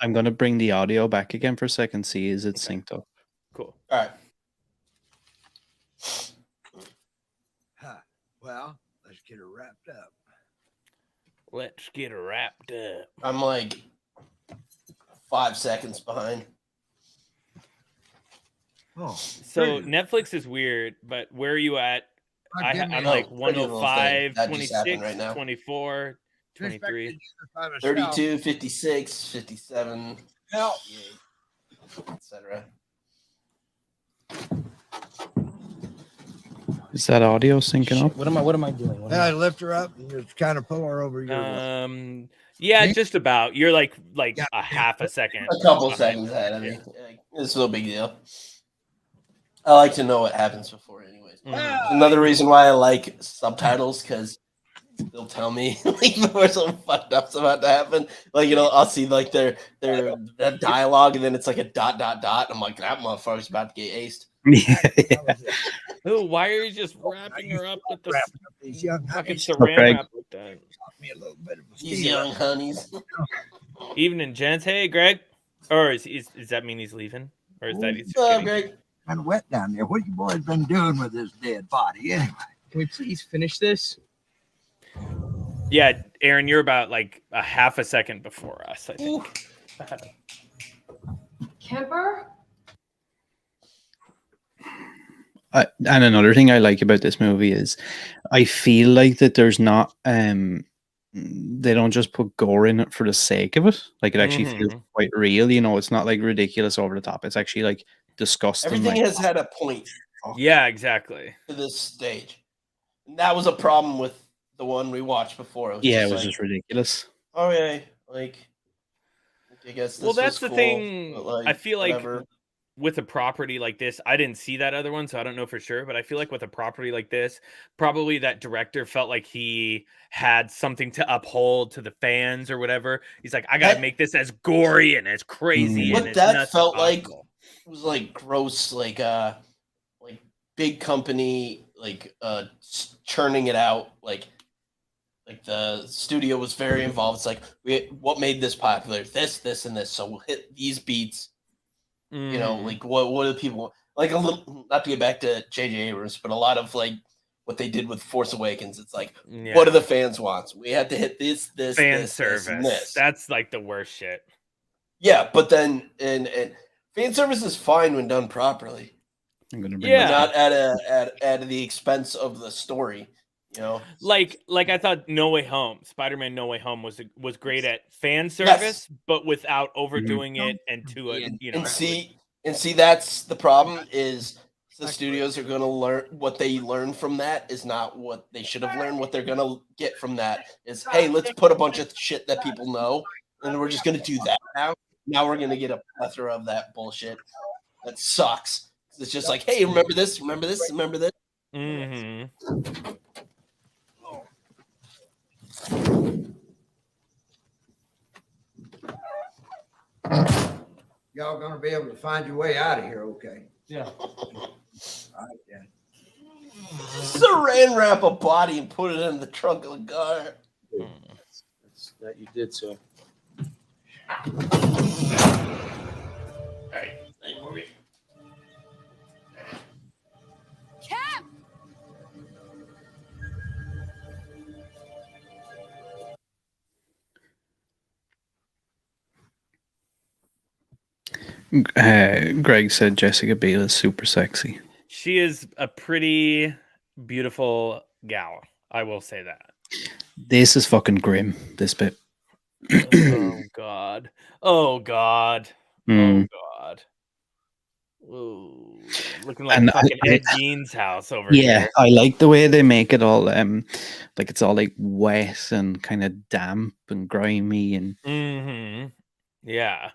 I'm gonna bring the audio back again for a second, see is it Okay. synced up. Cool. All right. Huh. Well, let's get her wrapped up. Let's get her wrapped up. I'm like 5 seconds behind. Oh, So Netflix is weird, but where are you at? I'm like Oh, pretty little thing. 105, That just happened 26, right now. 24, 23. 32, 56, 57, Help. etc. Is that audio syncing up? What am I doing? What am Yeah, I- lift her up and just kind of pull her over your way. Yeah, Me? just about. You're like Yeah. a half a second. A couple behind. seconds ahead of me. Like, it's no big deal. I like to know what happens before, anyways. Mhm. Another reason why I like subtitles because they'll tell me like before something fucked up's about to happen. Like I'll see like their that dialogue, and then it's like a ... I'm like, that motherfucker's about to get aced. Yeah. Oh, why are you just wrapping her up with the Wrapping up these young fucking honeys. saran Okay. wrap like that? Taught me a little bit of a These steal. young honeys. Evening, gents. Hey, Greg. Or does that mean he's leaving? Or is that he's just Oh, kidding? Greg. Kind of wet down there. What you boys been doing with this dead body anyway? Can we please finish this? Yeah, Aaron, you're about like a half a second before us, I think. Kemper? And another thing I like about this movie is I feel like that there's not they don't just put gore in it for the sake of it. Like it actually feels quite real, it's not like ridiculous over the top. It's actually like disgusting. Everything like, has had a point Yeah, exactly. to this stage. And that was a problem with the one we watched before. it was just ridiculous. Oh yeah, like I guess this Well, that's was the cool, thing. but, like, I feel like whatever. with a property like this, I didn't see that other one, so I don't know for sure. But I feel like with a property like this, probably that director felt like he had something to uphold to the fans or whatever. He's like, I gotta make this as gory and as crazy and What as that nuts as felt like possible. was like gross, like big company, churning it out, like the studio was very involved. It's like what made this popular? This, and this. So we'll hit these beats. Like what do people want? Like a little, not to get back to J.J. Abrams, but a lot of like what they did with Force Awakens. It's like, what do the fans want? We had to hit this, fan this, service. and this. That's like the worst shit. Yeah, but then and fan service is fine when done properly. I'm gonna bring Yeah. Not at the expense of the story. You know, like I thought No Way Home, Spider-Man No Way Home was great at fan service, but without overdoing it and to a and see that's the problem is the studios are going to learn what they learn from that is not what they should have learned. What they're going to get from that is, hey, let's put a bunch of shit that people know, and we're just going to do that now. Now we're going to get a plethora of that bullshit. That sucks. It's just like, hey, remember this, remember this, remember this. Mm-hmm. Y'all gonna be able to find your way out of here, okay? Yeah. All right, then. Saran wrap a body and put it in the trunk of a car. That's that you did so. Hey, move it. Cap! Greg said Jessica Biel is super sexy. She is a pretty beautiful gal. I will say that. This is fucking grim, this bit. Oh God. Oh God. Mm. Oh God. Ooh, looking like fucking Ed Gein's house over Yeah, here. I like the way they make it all like it's all like wet and kind of damp and grimy and Mm-hmm. Yeah.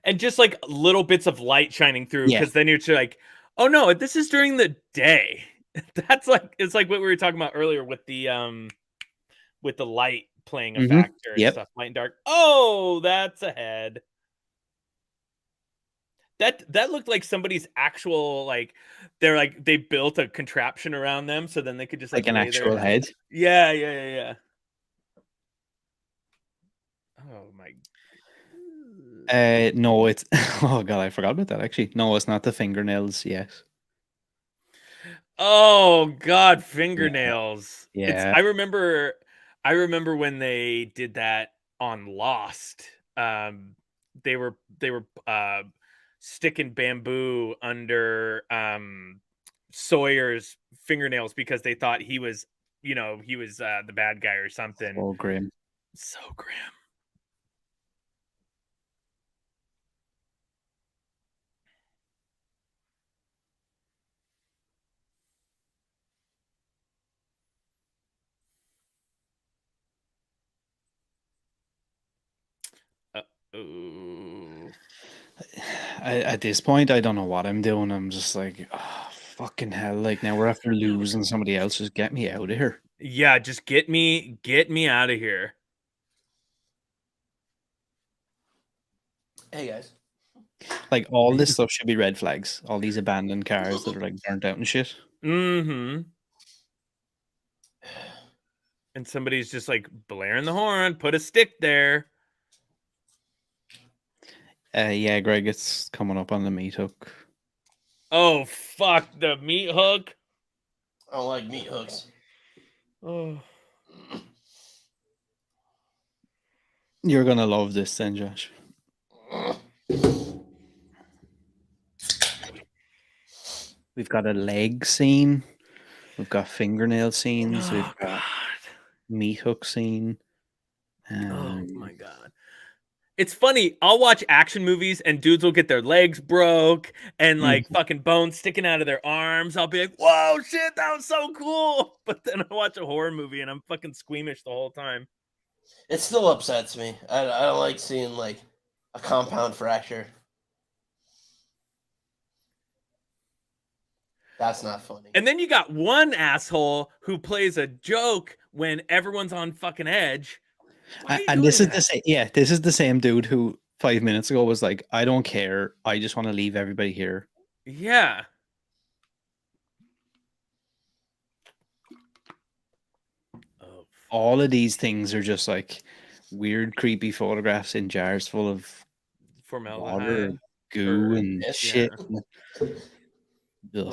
And just like little bits of light shining through, Yeah. because then you're just like, oh no, this is during the day. That's like, it's like what we were talking about earlier with the light playing a factor and Yep. stuff, light and dark. Oh, that's a head. That looked like somebody's actual, like they built a contraption around them so then they could just like an lay actual there. head. Yeah. Oh my. No, it's oh god, I forgot about that actually. No, it's not the fingernails. Yes. Oh God, fingernails. Yeah. I remember when they did that on Lost. They were sticking bamboo under Sawyer's fingernails because they thought he was the bad guy or something. Oh, grim. So grim. At this point, I don't know what I'm doing. I'm just like, oh, fucking hell! Like now we're after losing somebody else. Just get me out of here. Yeah, just get me out of here. Hey guys. Like all this stuff should be red flags. All these abandoned cars that are like burnt out and shit. Mm-hmm. And somebody's just like blaring the horn, put a stick there. Yeah, Greg, it's coming up on the meat hook. Oh fuck, the meat hook. I don't like meat hooks. Oh. You're gonna love this then, Josh. We've got a leg scene. We've got fingernail scenes. We've got meat hook scene. Oh my god. It's funny. I'll watch action movies and dudes will get their legs broke and like fucking bones sticking out of their arms. I'll be like, whoa, shit, that was so cool. But then I watch a horror movie and I'm fucking squeamish the whole time. It still upsets me. I don't like seeing like a compound fracture. That's not funny. And then you got one asshole who plays a joke when everyone's on fucking edge. And this is the same. Yeah, this is the same dude who 5 minutes ago was like, "I don't care. I just want to leave everybody here." Yeah. Oh. All of these things are just like weird, creepy photographs in jars full of formaldehyde, water, goo, and shit. Yeah.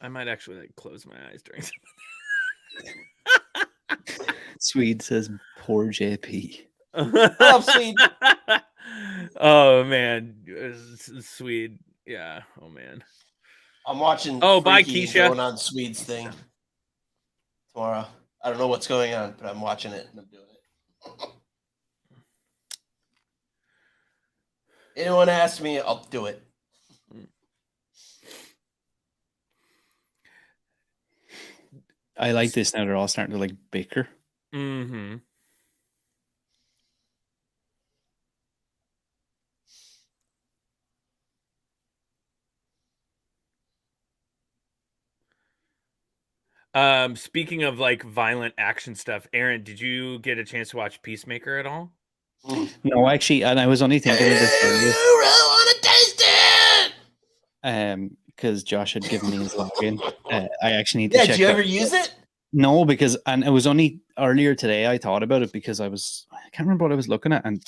I might actually like close my eyes during some Swede says, "Poor JP." Oh, Swede. Oh man, Swede. Yeah. Oh man. I'm watching. Oh, bye, Freaky Keisha. Going on Swede's thing. tomorrow. I don't know what's going on, but I'm watching it and I'm doing it. Anyone asks me, I'll do it. I like this now. They're all starting to like bicker. Mm-hmm. Speaking of like violent action stuff, Aaron, did you get a chance to watch Peacemaker at all? No, actually, and I was only thinking of this earlier. You really want to taste it? Because Josh had given me his login. I actually need to Yeah, check. did you ever use it? No, because and it was only earlier today I thought about it because I can't remember what I was looking at, and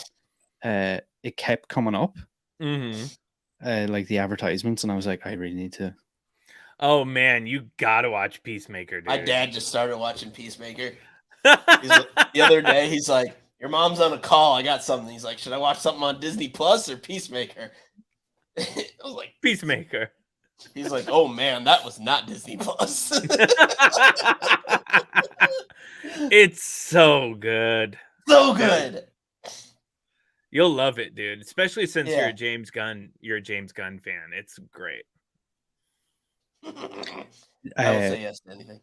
it kept coming up, like the advertisements, and I was like, I really need to. Oh man, you gotta watch Peacemaker, dude. My dad just started watching Peacemaker. The other day, he's like, "Your mom's on a call. I got something." He's like, "Should I watch something on Disney Plus or Peacemaker?" I was like, Peacemaker. He's like, "Oh man, that was not Disney Plus." It's so good. So good. You'll love it, dude. Especially since Yeah. you're a James Gunn fan. It's great. I will say yes to anything.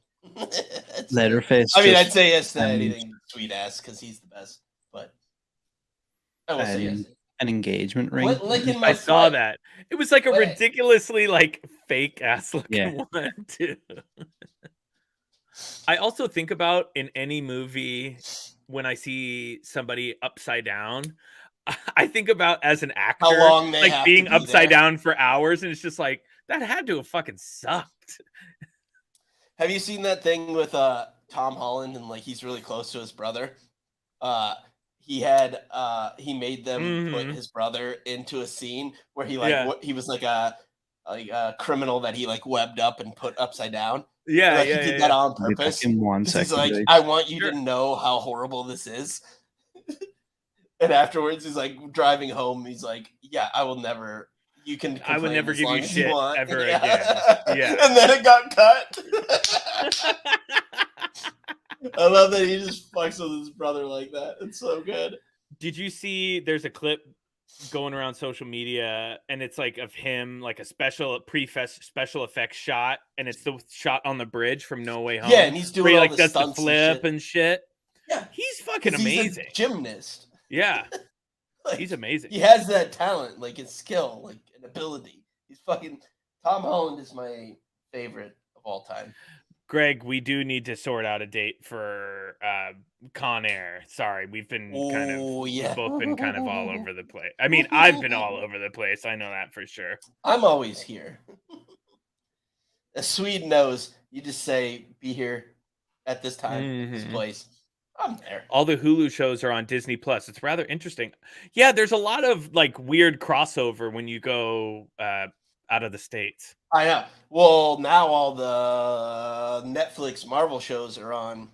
Leatherface. I mean, I'd say yes to anything sweet ass because he's the best. But I will say yes. An engagement ring. I saw that. It was like a ridiculously like fake ass looking one too. I also think about in any movie when I see somebody upside down, I think about as an actor how long they like have being to be upside there. down for hours, and it's just like that had to have fucking sucked. Have you seen that thing with Tom Holland and like he's really close to his brother? He made them put his brother into a scene where he he was like a criminal that he like webbed up and put upside down. He did that on purpose. In 1 second, he's like, I want you to know how horrible this is. And afterwards, he's like driving home. He's like, yeah, I will never. You can. I would never give you shit ever again. Yeah. And then it got cut. I love that he just fucks with his brother like that. It's so good. Did you see? There's a clip going around social media, and it's like of him, like a special effects shot, and it's the shot on the bridge from No Way Home. Yeah, and he's doing where he all like the does the stunts flip and shit. Yeah, he's fucking amazing. He's a gymnast. Yeah, like, he's amazing. He has that talent, like his skill, like an ability. He's fucking. Tom Holland is my favorite of all time. Greg, we do need to sort out a date for Con Air. Sorry, we've been we've both been kind of all over the place. I mean, I've been all over the place. I know that for sure. I'm always here. As Swede knows, you just say, be here at this time, this place. I'm there. All the Hulu shows are on Disney Plus. It's rather interesting. Yeah, there's a lot of like weird crossover when you go out of the States. I know. Well, now all the Netflix Marvel shows are on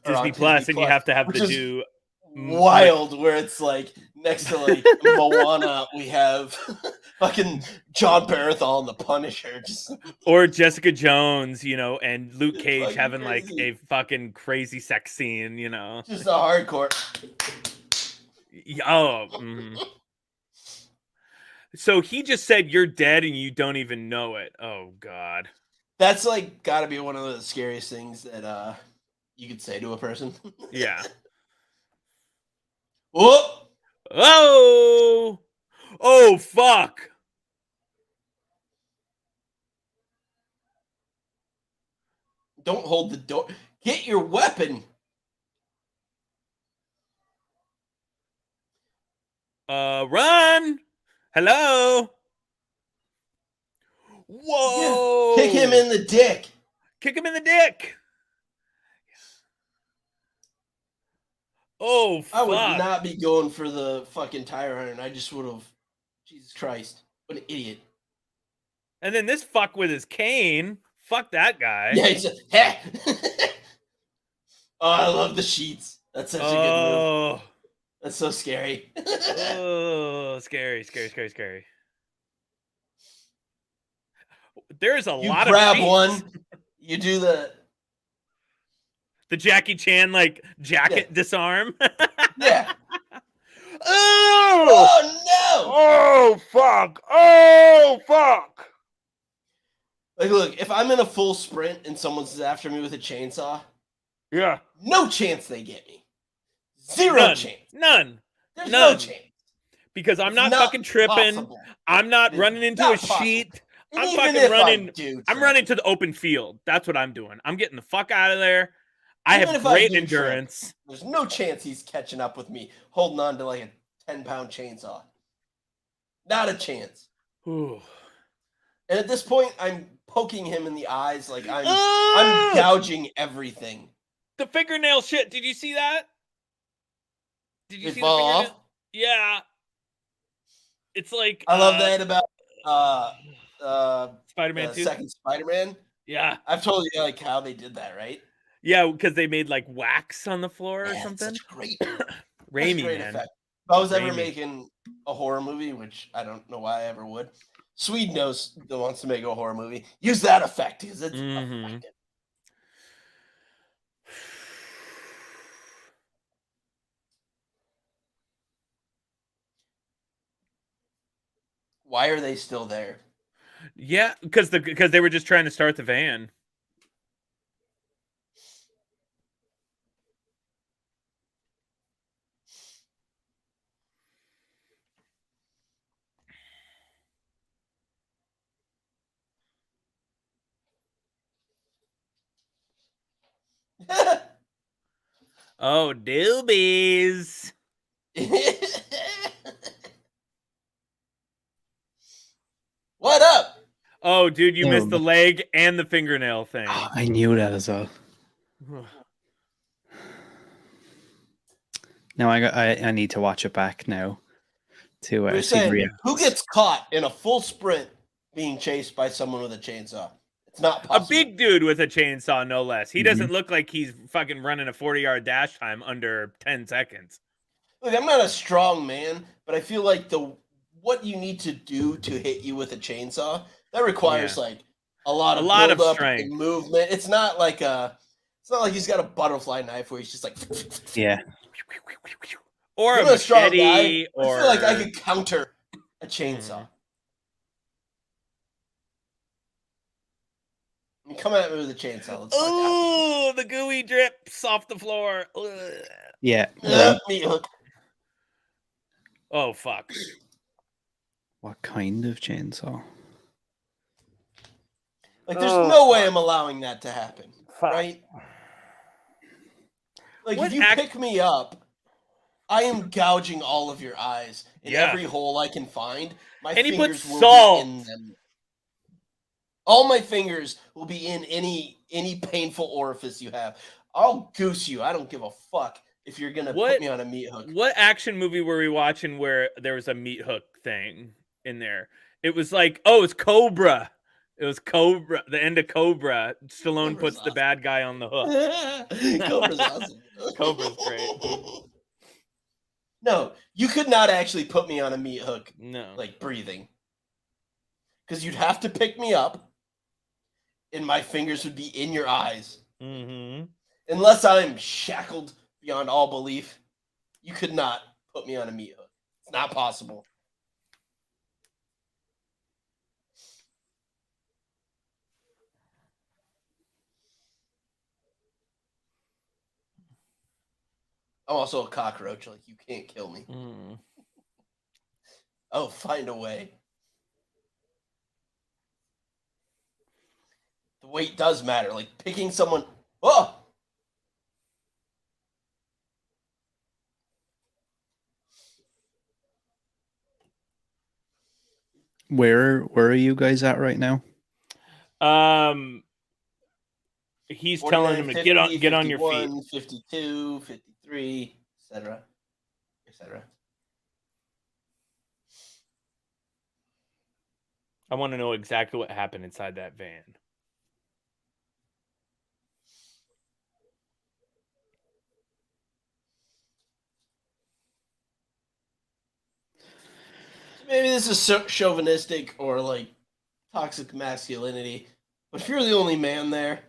Disney Plus, and you have to have the new wild where it's like next to like Moana, we have fucking John Baratheon, the Punisher, or Jessica Jones, and Luke Cage having crazy. like a fucking crazy sex scene, just a hardcore. So he just said you're dead and you don't even know it. Oh God, that's like got to be one of the scariest things that you could say to a person. Yeah. Whoa! Oh, fuck. Don't hold the door. Get your weapon. Run. Hello. Whoa. Yeah. Kick him in the dick. Kick him in the dick. Oh, fuck. I would not be going for the fucking tire iron. I just would have. Jesus Christ. What an idiot. And then this fuck with his cane. Fuck that guy. Yeah, he's just, hey. Oh, I love the sheets. That's such a good move. That's so scary. Oh, scary. There's a lot of You grab sheets. one. You do the The Jackie Chan like jacket disarm. Yeah. Oh! Oh no! Oh fuck! Oh fuck! Like, look, if I'm in a full sprint and someone's after me with a chainsaw, Yeah. no chance they get me. Zero None. chance. None. There's None. no chance. Because I'm It's not fucking tripping. possible. I'm not It is running into not a possible. sheet. And I'm even fucking if running. I do I'm trip, running to the open field. That's what I'm doing. I'm getting the fuck out of there. I Even have if I great do endurance. there's no chance he's catching up with me holding on to like a 10-pound chainsaw. Not a chance. Ooh. And at this point, I'm poking him in the eyes like I'm Ah! gouging everything. The fingernail shit. Did you see that? Did you It see fall the fingernail? off? Yeah. It's like I love that about Spider-Man the 2. second Spider-Man. Yeah. I've told you like how they did that, right? Yeah, because they made like wax on the floor or Man, something. such a great, Raimi, great man. effect. If I was ever Raimi. making a horror movie, which I don't know why I ever would, Swede knows that wants to make a horror movie. Use that effect because it's effective. Why are they still there? Yeah, because they were just trying to start the van. Oh, doobies. What up? Oh, dude, you No, missed the but- leg and the fingernail thing. I knew that as well. Now I need to watch it back now to We're see the saying reactions. who gets caught in a full sprint being chased by someone with a chainsaw? It's not possible. A big dude with a chainsaw, no less. He doesn't look like he's fucking running a 40-yard dash time under 10 seconds. Look, I'm not a strong man, but I feel like what you need to do to hit you with a chainsaw that requires like a lot of build-up strength and movement. It's not like he's got a butterfly knife where he's just like Yeah. Or I'm a a strong machete, guy. or I feel like I could counter a chainsaw. I mean, come at me with a chainsaw. Let's find out. Oh, the gooey drips off the floor. Ugh. Yeah. Meat hook. Oh, fuck. What kind of chainsaw? Like, there's no way I'm allowing that to happen. Fuck. Right? Like, What if you pick me up, I am gouging all of your eyes in every hole I can find. My And he fingers puts will salt. be in them. All my fingers will be in any painful orifice you have. I'll goose you. I don't give a fuck if you're gonna put me on a meat hook. What action movie were we watching where there was a meat hook thing in there? It was like, oh, it's Cobra. It was Cobra. The end of Cobra. Stallone Cobra's puts the awesome. bad guy on the hook. Cobra's awesome. Cobra's great. No, you could not actually put me on a meat hook. No. Like breathing. Because you'd have to pick me up, and my fingers would be in your eyes. Mm-hmm. Unless I'm shackled beyond all belief, you could not put me on a meat hook. It's not possible. I'm also a cockroach. Like, you can't kill me. Oh, find a way. The weight does matter. Like, picking someone... Oh! Where are you guys at right now? He's telling him to 49, get on your feet. 52, 53, etc. etc. I want to know exactly what happened inside that van. Maybe this is chauvinistic or like toxic masculinity, but if you're the only man there,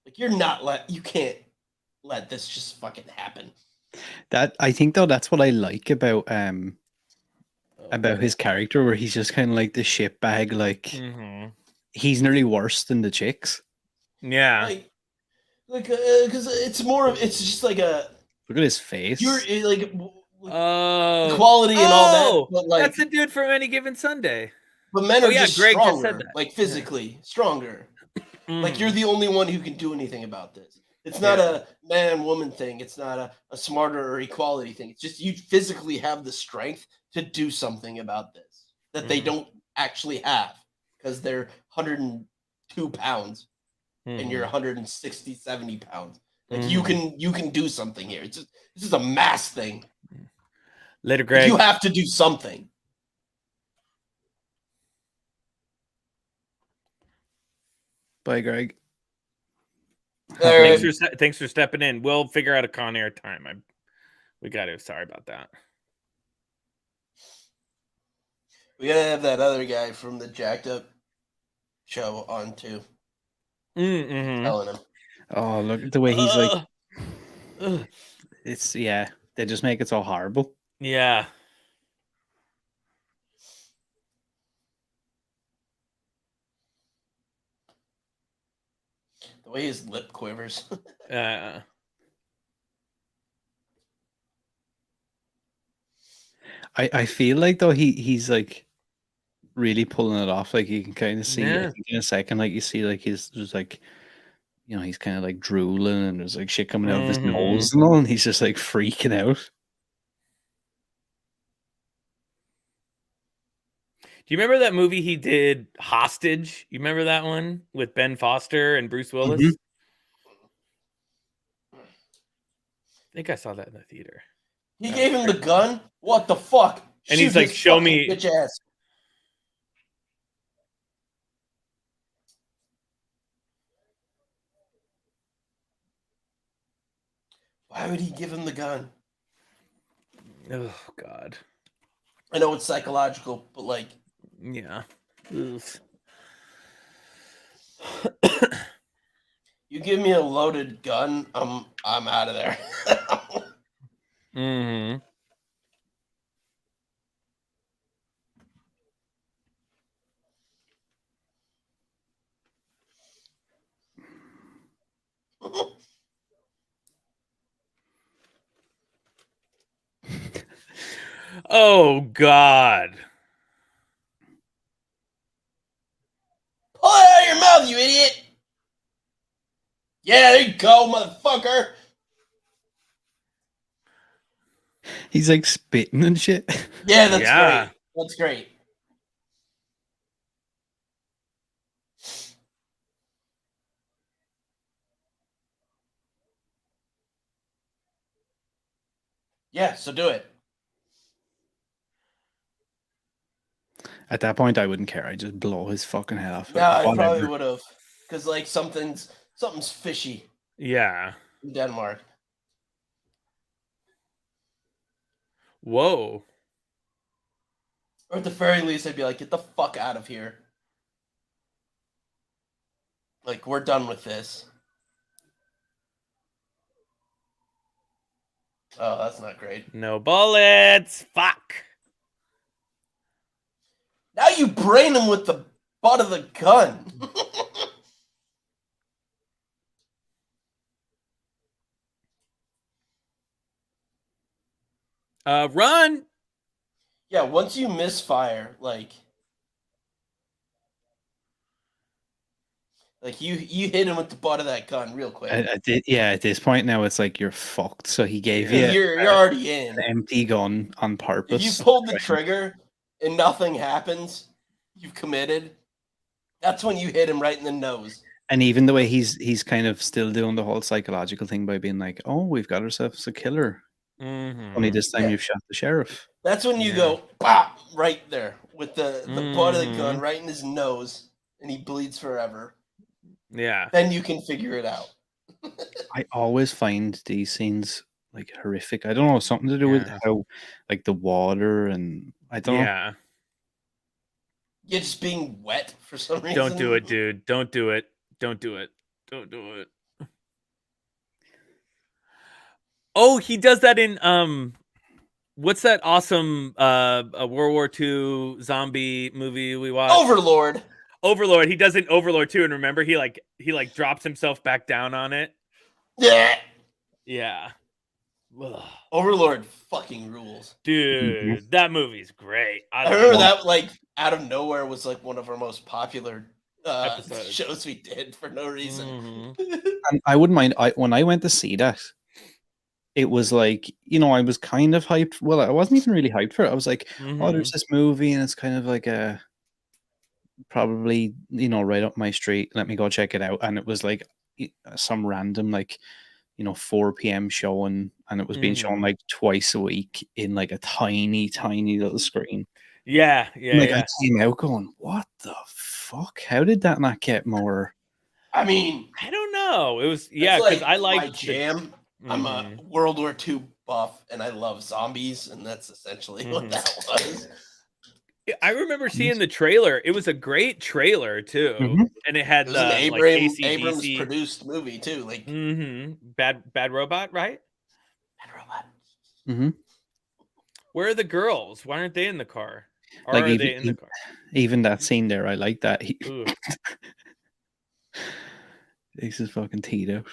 like, you're not you can't let this just fucking happen. That I think though that's what I like about his character, where he's just kind of like the shitbag. Like he's nearly worse than the chicks. Yeah. Like, because it's just like a. Look at his face. You're like equality and all that, but like that's the dude from Any Given Sunday. But men are just Greg stronger, just said that. like physically stronger. Like you're the only one who can do anything about this. It's not a man-woman thing. It's not a smarter or equality thing. It's just you physically have the strength to do something about this that they don't actually have because they're 102 pounds and you're 160, 70 pounds. Like you can do something here. This is a mass thing. Later, Greg. You have to do something. Bye, Greg. Thanks for stepping in. We'll figure out a Con Air time. We got to. Sorry about that. We gotta have that other guy from the Jacked Up show on too. Telling him. Oh, look at the way he's like. It's they just make it so horrible. Yeah. The way his lip quivers. I feel like though he's like really pulling it off. Like you can kind of see I think in a second, like you see like he's just like, you know, he's kind of like drooling and there's like shit coming out of his nose and all, and he's just like freaking out. Do you remember that movie he did, Hostage? You remember that one with Ben Foster and Bruce Willis? I think I saw that in the theater. He gave him the gun? What the fuck? And he's like, show me. Bitch ass. Why would he give him the gun? Oh, God. I know it's psychological, but like... Yeah. You give me a loaded gun, I'm out of there. Oh, God. Pull it out of your mouth, you idiot! Yeah, there you go, motherfucker! He's like spitting and shit. Yeah, that's great. That's great. Yeah, so do it. At that point, I wouldn't care. I'd just blow his fucking head off. Yeah, I probably would have. Because, like, something's fishy. Yeah. In Denmark. Whoa. Or at the very least, I'd be like, get the fuck out of here. Like, we're done with this. Oh, that's not great. No bullets. Fuck. Now you brain him with the butt of the gun. Run. Yeah, once you misfire, like you hit him with the butt of that gun real quick. At this point now, it's like you're fucked. So he gave you you're already in an empty gun on purpose. If you pulled the trigger and nothing happens, you've committed. That's when you hit him right in the nose. And even the way he's kind of still doing the whole psychological thing by being like, "Oh, we've got ourselves a killer." Only this time you've shot the sheriff. That's when you go pop right there with the butt of the gun right in his nose, and he bleeds forever. Yeah. Then you can figure it out. I always find these scenes like horrific. I don't know, something to do with how like the water and I don't know. Yeah. You're just being wet for some reason. Don't do it, dude. Don't do it. Don't do it. Don't do it. Oh, he does that in what's that awesome a World War II zombie movie we watched? Overlord. Overlord. He does it in Overlord too, and remember he drops himself back down on it. Yeah. Yeah. Ugh. Overlord fucking rules. Dude, that movie's great. I remember that like out of nowhere was like one of our most popular Episodes. shows we did for no reason. And I wouldn't mind. When I went to see that, it was like, I was kind of hyped. Well, I wasn't even really hyped for it. I was like, oh, there's this movie, and it's kind of like a probably right up my street. Let me go check it out. And it was like some random like 4 p.m. showing, and it was being shown like twice a week in like a tiny little screen. Yeah. I came out going, what the fuck? How did that not get more? I mean, I don't know. It was because like I like my jam. I'm a World War II buff, and I love zombies, and that's essentially what that was. I remember seeing the trailer. It was a great trailer too, and it had it was an Abrams produced movie too. Like Bad Robot, right? Bad Robot. Where are the girls? Why aren't they in the car? Or Like are they in the car? Even that scene there, I like that. He's just fucking teed out.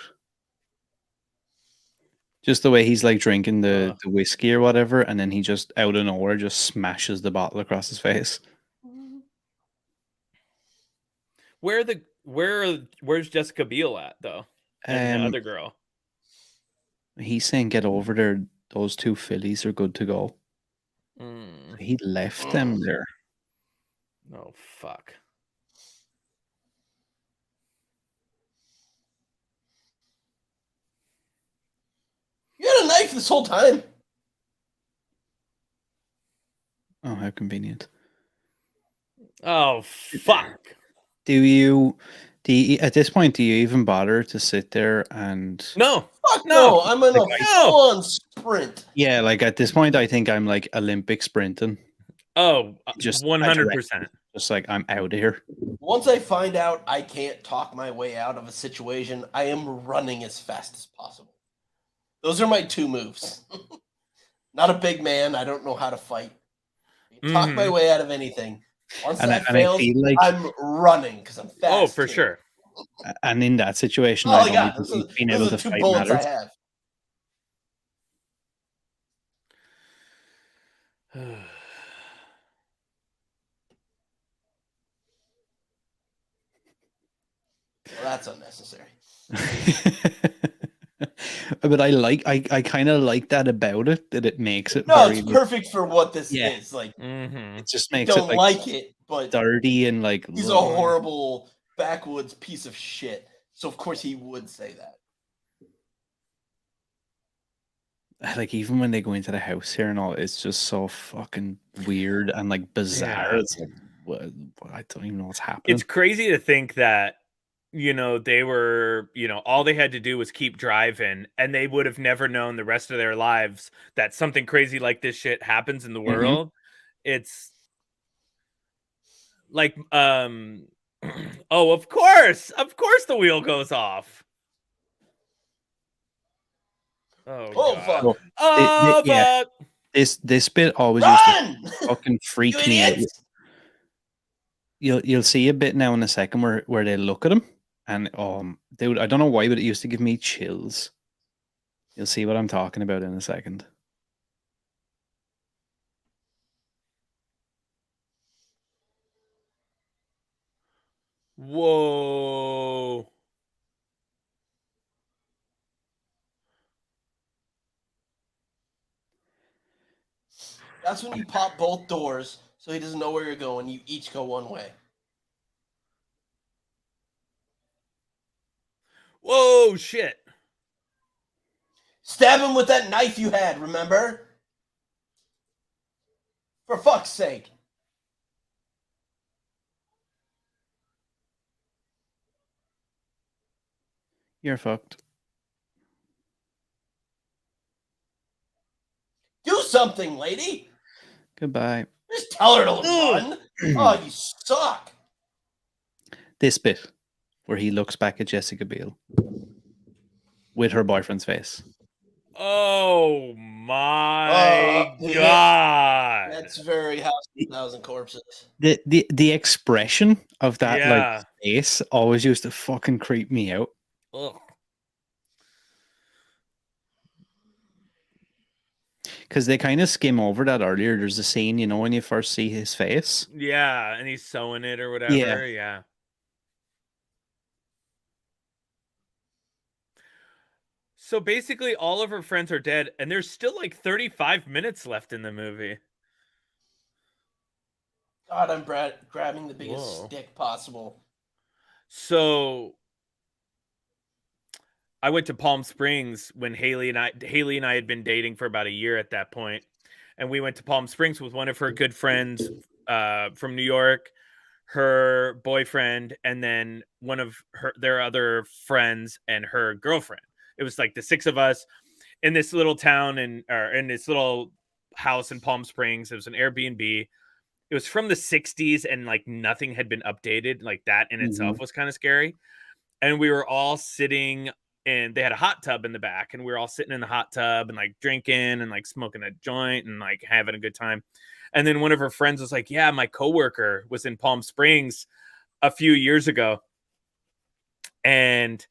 Just the way he's like drinking the whiskey or whatever, and then he just out of nowhere just smashes the bottle across his face. Where's Jessica Biel at though? And the other girl. He's saying get over there. Those two fillies are good to go. He left them there. Oh fuck. You had a knife this whole time. Oh, how convenient. Oh fuck. Do you at this point, do you even bother to sit there and No. Fuck no. I'm in a full-on sprint. Yeah, like at this point I think I'm like Olympic sprinting. Oh, just 100%. Just like I'm out of here. Once I find out I can't talk my way out of a situation, I am running as fast as possible. Those are my two moves. Not a big man. I don't know how to fight. Talk my way out of anything. Once that fails, I'm running because I'm fast. Oh, for sure. And in that situation, oh my God, those are two bullets matters. I have. Well, that's unnecessary. But I kind of like that about it, that it makes it it's perfect for what this is. Like it just makes don't it like it, but dirty and like he's a horrible backwoods piece of shit. So of course he would say that. Like even when they go into the house here and all, it's just so fucking weird and like bizarre. It's like I don't even know what's happening. It's crazy to think that they were, all they had to do was keep driving, and they would have never known the rest of their lives that something crazy like this shit happens in the world. It's like, oh, of course the wheel goes off. Oh fuck! Well, fuck! This bit always used to fucking freak me out. You'll see a bit now in a second where they look at him. And dude, I don't know why, but it used to give me chills. You'll see what I'm talking about in a second. Whoa. That's when you pop both doors so he doesn't know where you're going. You each go one way. Whoa, shit. Stab him with that knife you had, remember? For fuck's sake. You're fucked. Do something, lady. Goodbye. Just tell her to run. Oh, you suck. This bit where he looks back at Jessica Biel with her boyfriend's face. Oh my god. That's very House of a Thousand Corpses. The expression of that like Yeah. face always used to fucking creep me out. Ugh. Because they kind of skim over that earlier. There's a scene, you know, when you first see his face. Yeah, and he's sewing it or whatever. Yeah. Yeah. So basically, all of her friends are dead, and there's still like 35 minutes left in the movie. God, I'm grabbing the biggest stick possible. So I went to Palm Springs when Haley and I had been dating for about a year at that point, and we went to Palm Springs with one of her good friends from New York, her boyfriend, and then one of their other friends and her girlfriend. It was like the six of us in this little town or in this little house in Palm Springs. It was an Airbnb. It was from the 60s and like nothing had been updated. Like that in itself was kind of scary. And we were all sitting and they had a hot tub in the back, and we were all sitting in the hot tub and like drinking and like smoking a joint and like having a good time. And then one of her friends was like, yeah, my coworker was in Palm Springs a few years ago, and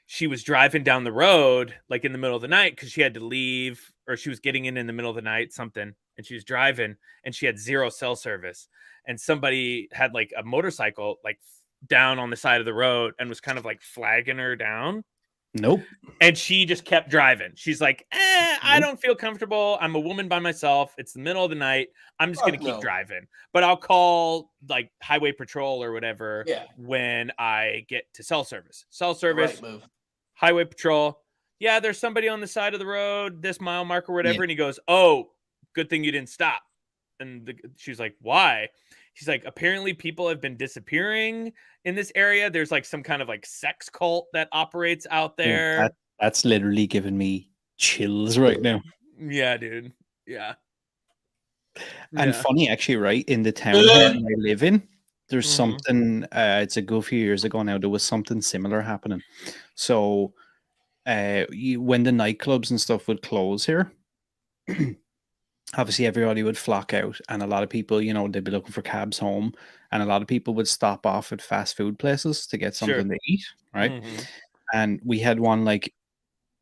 she was driving down the road like in the middle of the night because she had to leave, or she was getting in the middle of the night, something, and she was driving and she had zero cell service, and somebody had like a motorcycle like down on the side of the road and was kind of like flagging her down. Nope. And she just kept driving. She's like, I don't feel comfortable. I'm a woman by myself. It's the middle of the night. I'm just going to keep driving. But I'll call like highway patrol or whatever when I get to cell service. Cell service, Right move. Highway patrol. Yeah, there's somebody on the side of the road, this mile mark or whatever. And he goes, oh, good thing you didn't stop. And she's like, why? He's like, apparently people have been disappearing in this area. There's like some kind of like sex cult that operates out there. That's literally giving me chills right now. Yeah, dude. Yeah. And funny, actually, right? In the town here I live in, there's something, it's a good few years ago now, there was something similar happening. So when the nightclubs and stuff would close here, obviously everybody would flock out, and a lot of people, you know, they'd be looking for cabs home, and a lot of people would stop off at fast food places to get something to eat, right? And we had one like,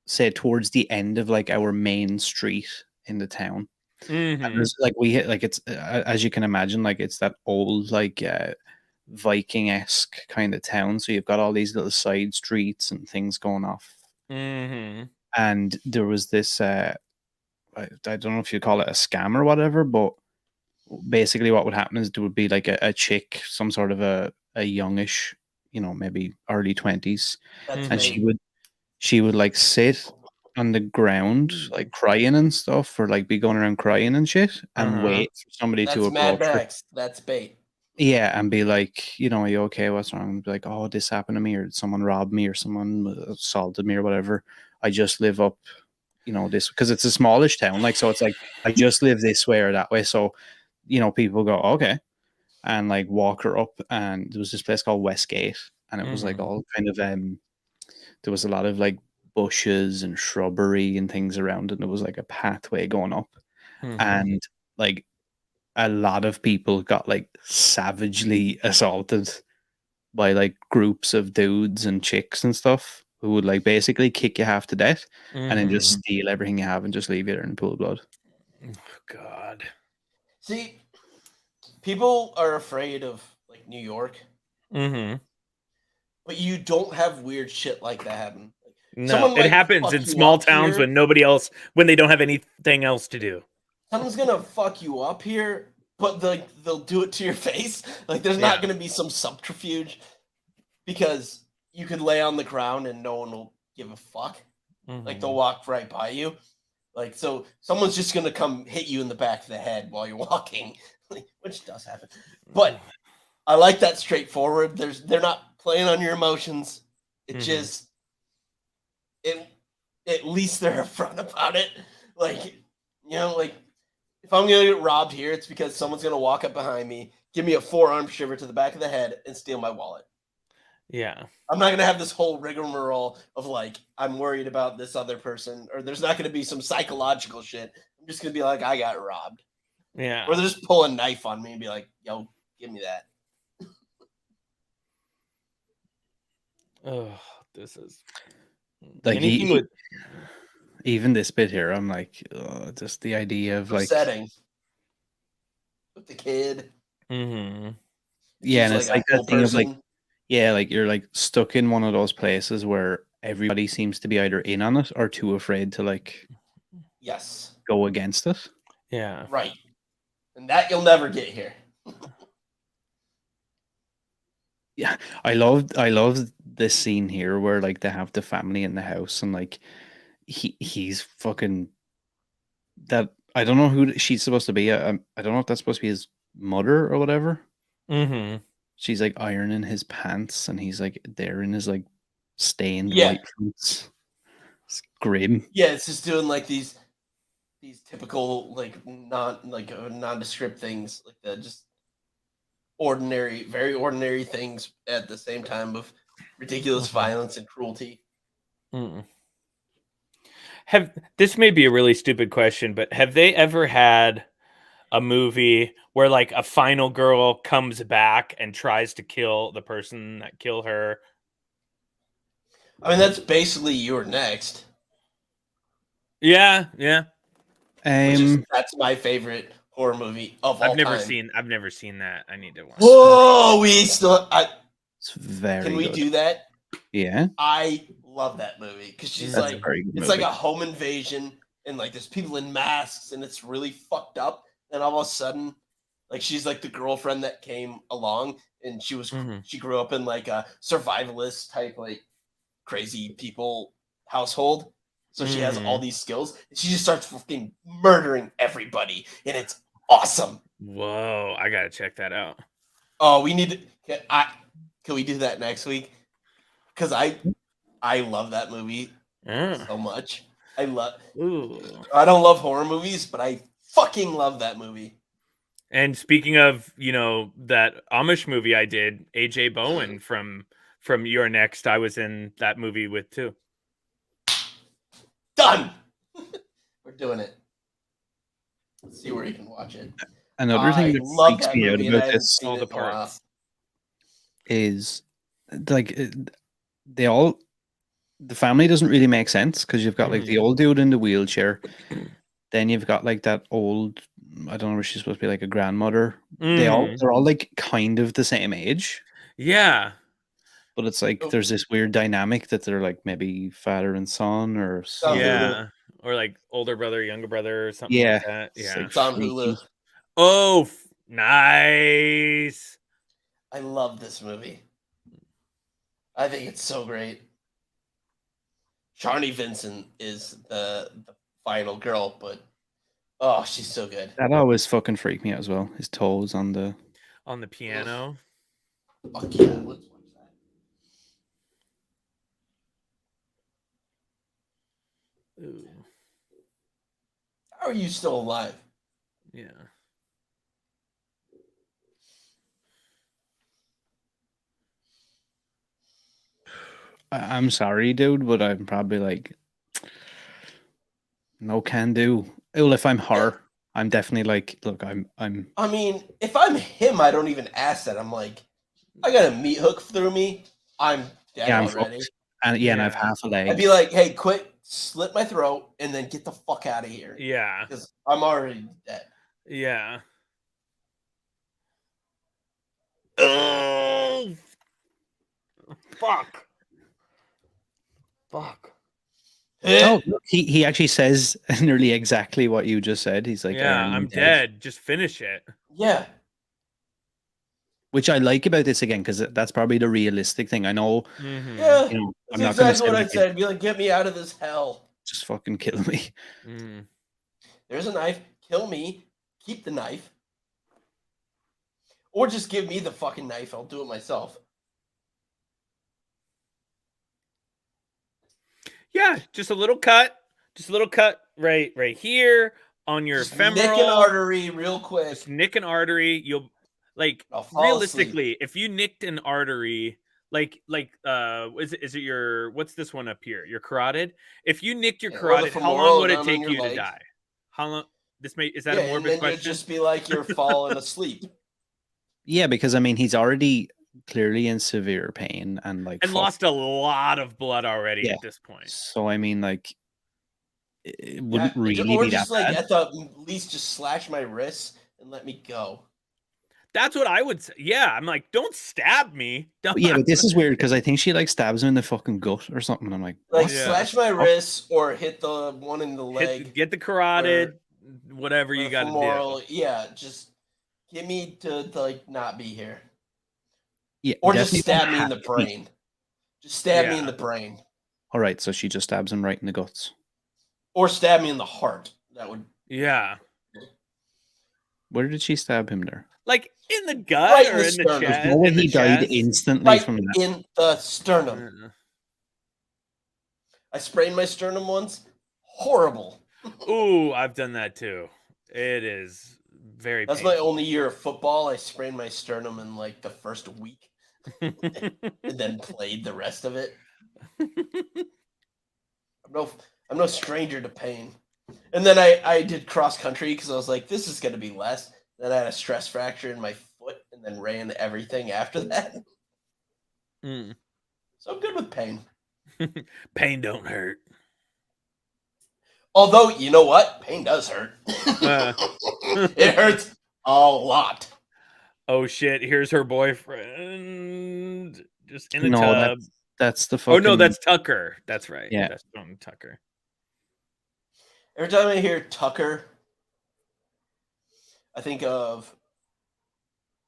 say, towards the end of like our main street in the town. And there's like, we hit like, it's as you can imagine, like it's that old like Viking-esque kind of town, so you've got all these little side streets and things going off. And there was this I don't know if you call it a scam or whatever, but basically what would happen is there would be like a chick, some sort of a youngish, you know, maybe early 20s, and she would like sit on the ground like crying and stuff, or like be going around crying and shit, and wait for somebody to approach Mad her. Max. That's bait. Yeah, and be like, you know, are you okay? What's wrong? And be like, oh, this happened to me, or someone robbed me, or someone assaulted me, or whatever. I just live up, you know, this, because it's a smallish town, like, so it's like I just live this way or that way. So, you know, people go, okay, and like walk her up, and there was this place called Westgate, and it was like all kind of there was a lot of like bushes and shrubbery and things around it, and it was like a pathway going up, and like a lot of people got like savagely assaulted by like groups of dudes and chicks and stuff who would like basically kick you half to death and then just steal everything you have and just leave you there in a pool of blood. Oh, God. See, people are afraid of like New York, but you don't have weird shit like that happen. No, it happens in small towns when when they don't have anything else to do. Someone's gonna fuck you up here, but they'll do it to your face. Like there's not gonna be some subterfuge, because you could lay on the ground and no one will give a fuck. Like they'll walk right by you. Like, so someone's just gonna come hit you in the back of the head while you're walking, which does happen. But I like that straightforward. They're not playing on your emotions. It just at least they're upfront about it. Like, you know, like if I'm gonna get robbed here, it's because someone's gonna walk up behind me, give me a forearm shiver to the back of the head, and steal my wallet. Yeah. I'm not gonna have this whole rigmarole of like I'm worried about this other person, or there's not gonna be some psychological shit. I'm just gonna be like, I got robbed. Yeah. Or they'll just pull a knife on me and be like, yo, give me that. Oh, this is Like anything with even this bit here, I'm like, just the idea of like, Upsetting. With the kid. Mhm. yeah, She's and like it's a like that full thing of like, person. yeah, like you're like stuck in one of those places where everybody seems to be either in on it or too afraid to like Yes. go against it. Yeah. Right. And that you'll never get here. Yeah, I loved this scene here where like they have the family in the house and like he's fucking that. I don't know who she's supposed to be. I don't know if that's supposed to be his mother or whatever. Mhm. She's like ironing his pants and he's like there in his like stained Yeah. white pants. It's grim. Yeah, it's just doing like these typical like nondescript things, like the just ordinary, very ordinary things at the same time of ridiculous violence and cruelty. Mm. This may be a really stupid question, but have they ever had a movie where like a final girl comes back and tries to kill the person that killed her? I mean, that's basically You're Next, Yeah, yeah. that's my favorite horror movie of all I've never time. seen that. I need to watch. Whoa, we still. It's very Can we good. do that? Yeah, I love that movie because she's that's like, a very good it's movie. like a home invasion, and like there's people in masks, and it's really fucked up. And all of a sudden, like she's like the girlfriend that came along, and she grew up in like a survivalist type like crazy people household. So she has all these skills, and she just starts fucking murdering everybody, and it's awesome. Whoa, I gotta check that out. Oh, we need to. Can we do that next week? Because I love that movie so much. Ooh. I don't love horror movies, but I fucking love that movie. And speaking of, that Amish movie I did, AJ Bowen from You're Next, I was in that movie with too. Done. We're doing it. Let's see where you can watch it. Another thing I that love freaks that me out movie, and I about haven't this seen All it the in a while. parts. is like the family doesn't really make sense because you've got like the old dude in the wheelchair, then you've got like that old, I don't know if she's supposed to be like a grandmother. They're all like kind of the same age, Yeah. but it's like there's this weird dynamic that they're like maybe father and son or on Hulu. Yeah. Or like older brother, younger brother, or something yeah, like that. it's Yeah. like It's on freaky. Hulu. Oh, nice. I love this movie. I think it's so great. Charney Vincent is the final girl, but oh, she's so good. That always fucking freaked me out as well. His toes on the Piano. Fuck yeah, let's watch that. Ooh. How are you still alive? Yeah. I'm sorry, dude, but I'm probably like no can do. Well, if I'm her, I'm definitely like, look, I'm. I mean, if I'm him, I don't even ask that. I'm like, I got a meat hook through me. I'm dead I'm already. fucked. And yeah, and I have half a leg. I'd be like, hey, quit, slit my throat, and then get the fuck out of here. Yeah. Because I'm already dead. Yeah. Oh, fuck. Oh, look, he actually says nearly exactly what you just said. He's like, Yeah, "Aaron, I'm dead. Just finish it. Yeah. Which I like about this again because that's probably the realistic thing. I know, Yeah. you know, That's I'm not going to exactly say what like, I said. Be like, get me out of this hell. just fucking kill me. There's a knife. Kill me. Keep the knife. Or just give me the fucking knife. I'll do it myself. Yeah, just a little cut. Just a little cut right here on your Just femoral. nick an artery real quick. Just nick an artery. You'll like I'll fall realistically, if you nicked an artery Like is it your, what's this one up here? Your carotid? If you nicked your Or the carotid, how long femoral would it down on take your you to leg. die? How long? Is that a And morbid then question? you'd just be like you're falling asleep. Yeah, because I mean, he's already clearly in severe pain and like lost a lot of blood already Yeah. at this point. So I mean, like, it wouldn't really or be just that like bad. at the least just slash my wrists and let me go. That's what I would say. Yeah, I'm like, don't stab me. Don't. Yeah, but this is weird because I think she like stabs him in the fucking gut or something. I'm like, Like what? slash my wrists or hit the one in the leg. Get the carotid, whatever you got to do. Yeah, just get me to like not be here. Yeah, Or just definitely stab don't me in the have to be. brain. Just stab me in the brain. All right, so she just stabs him right in the guts. Or stab me in the heart. That would. Yeah. Where did she stab him there? Like in the gut Right or in the sternum. chest? No way in the he died chest? instantly Right from that. in the sternum. I sprained my sternum once. Horrible. Ooh, I've done that too. It is very That's painful. my only year of football. I sprained my sternum in like the first week. And then played the rest of it. I'm no stranger to pain. And then I did cross country because I was like, this is going to be less. Then I had a stress fracture in my foot and then ran everything after that. Mm. So I'm good with pain. Pain don't hurt. Although, you know what? Pain does hurt. It hurts a lot. Oh shit, here's her boyfriend just in the No, tub. that's the fucking... Oh no, that's Tucker. That's right. Yeah. That's from Tucker. Every time I hear Tucker, I think of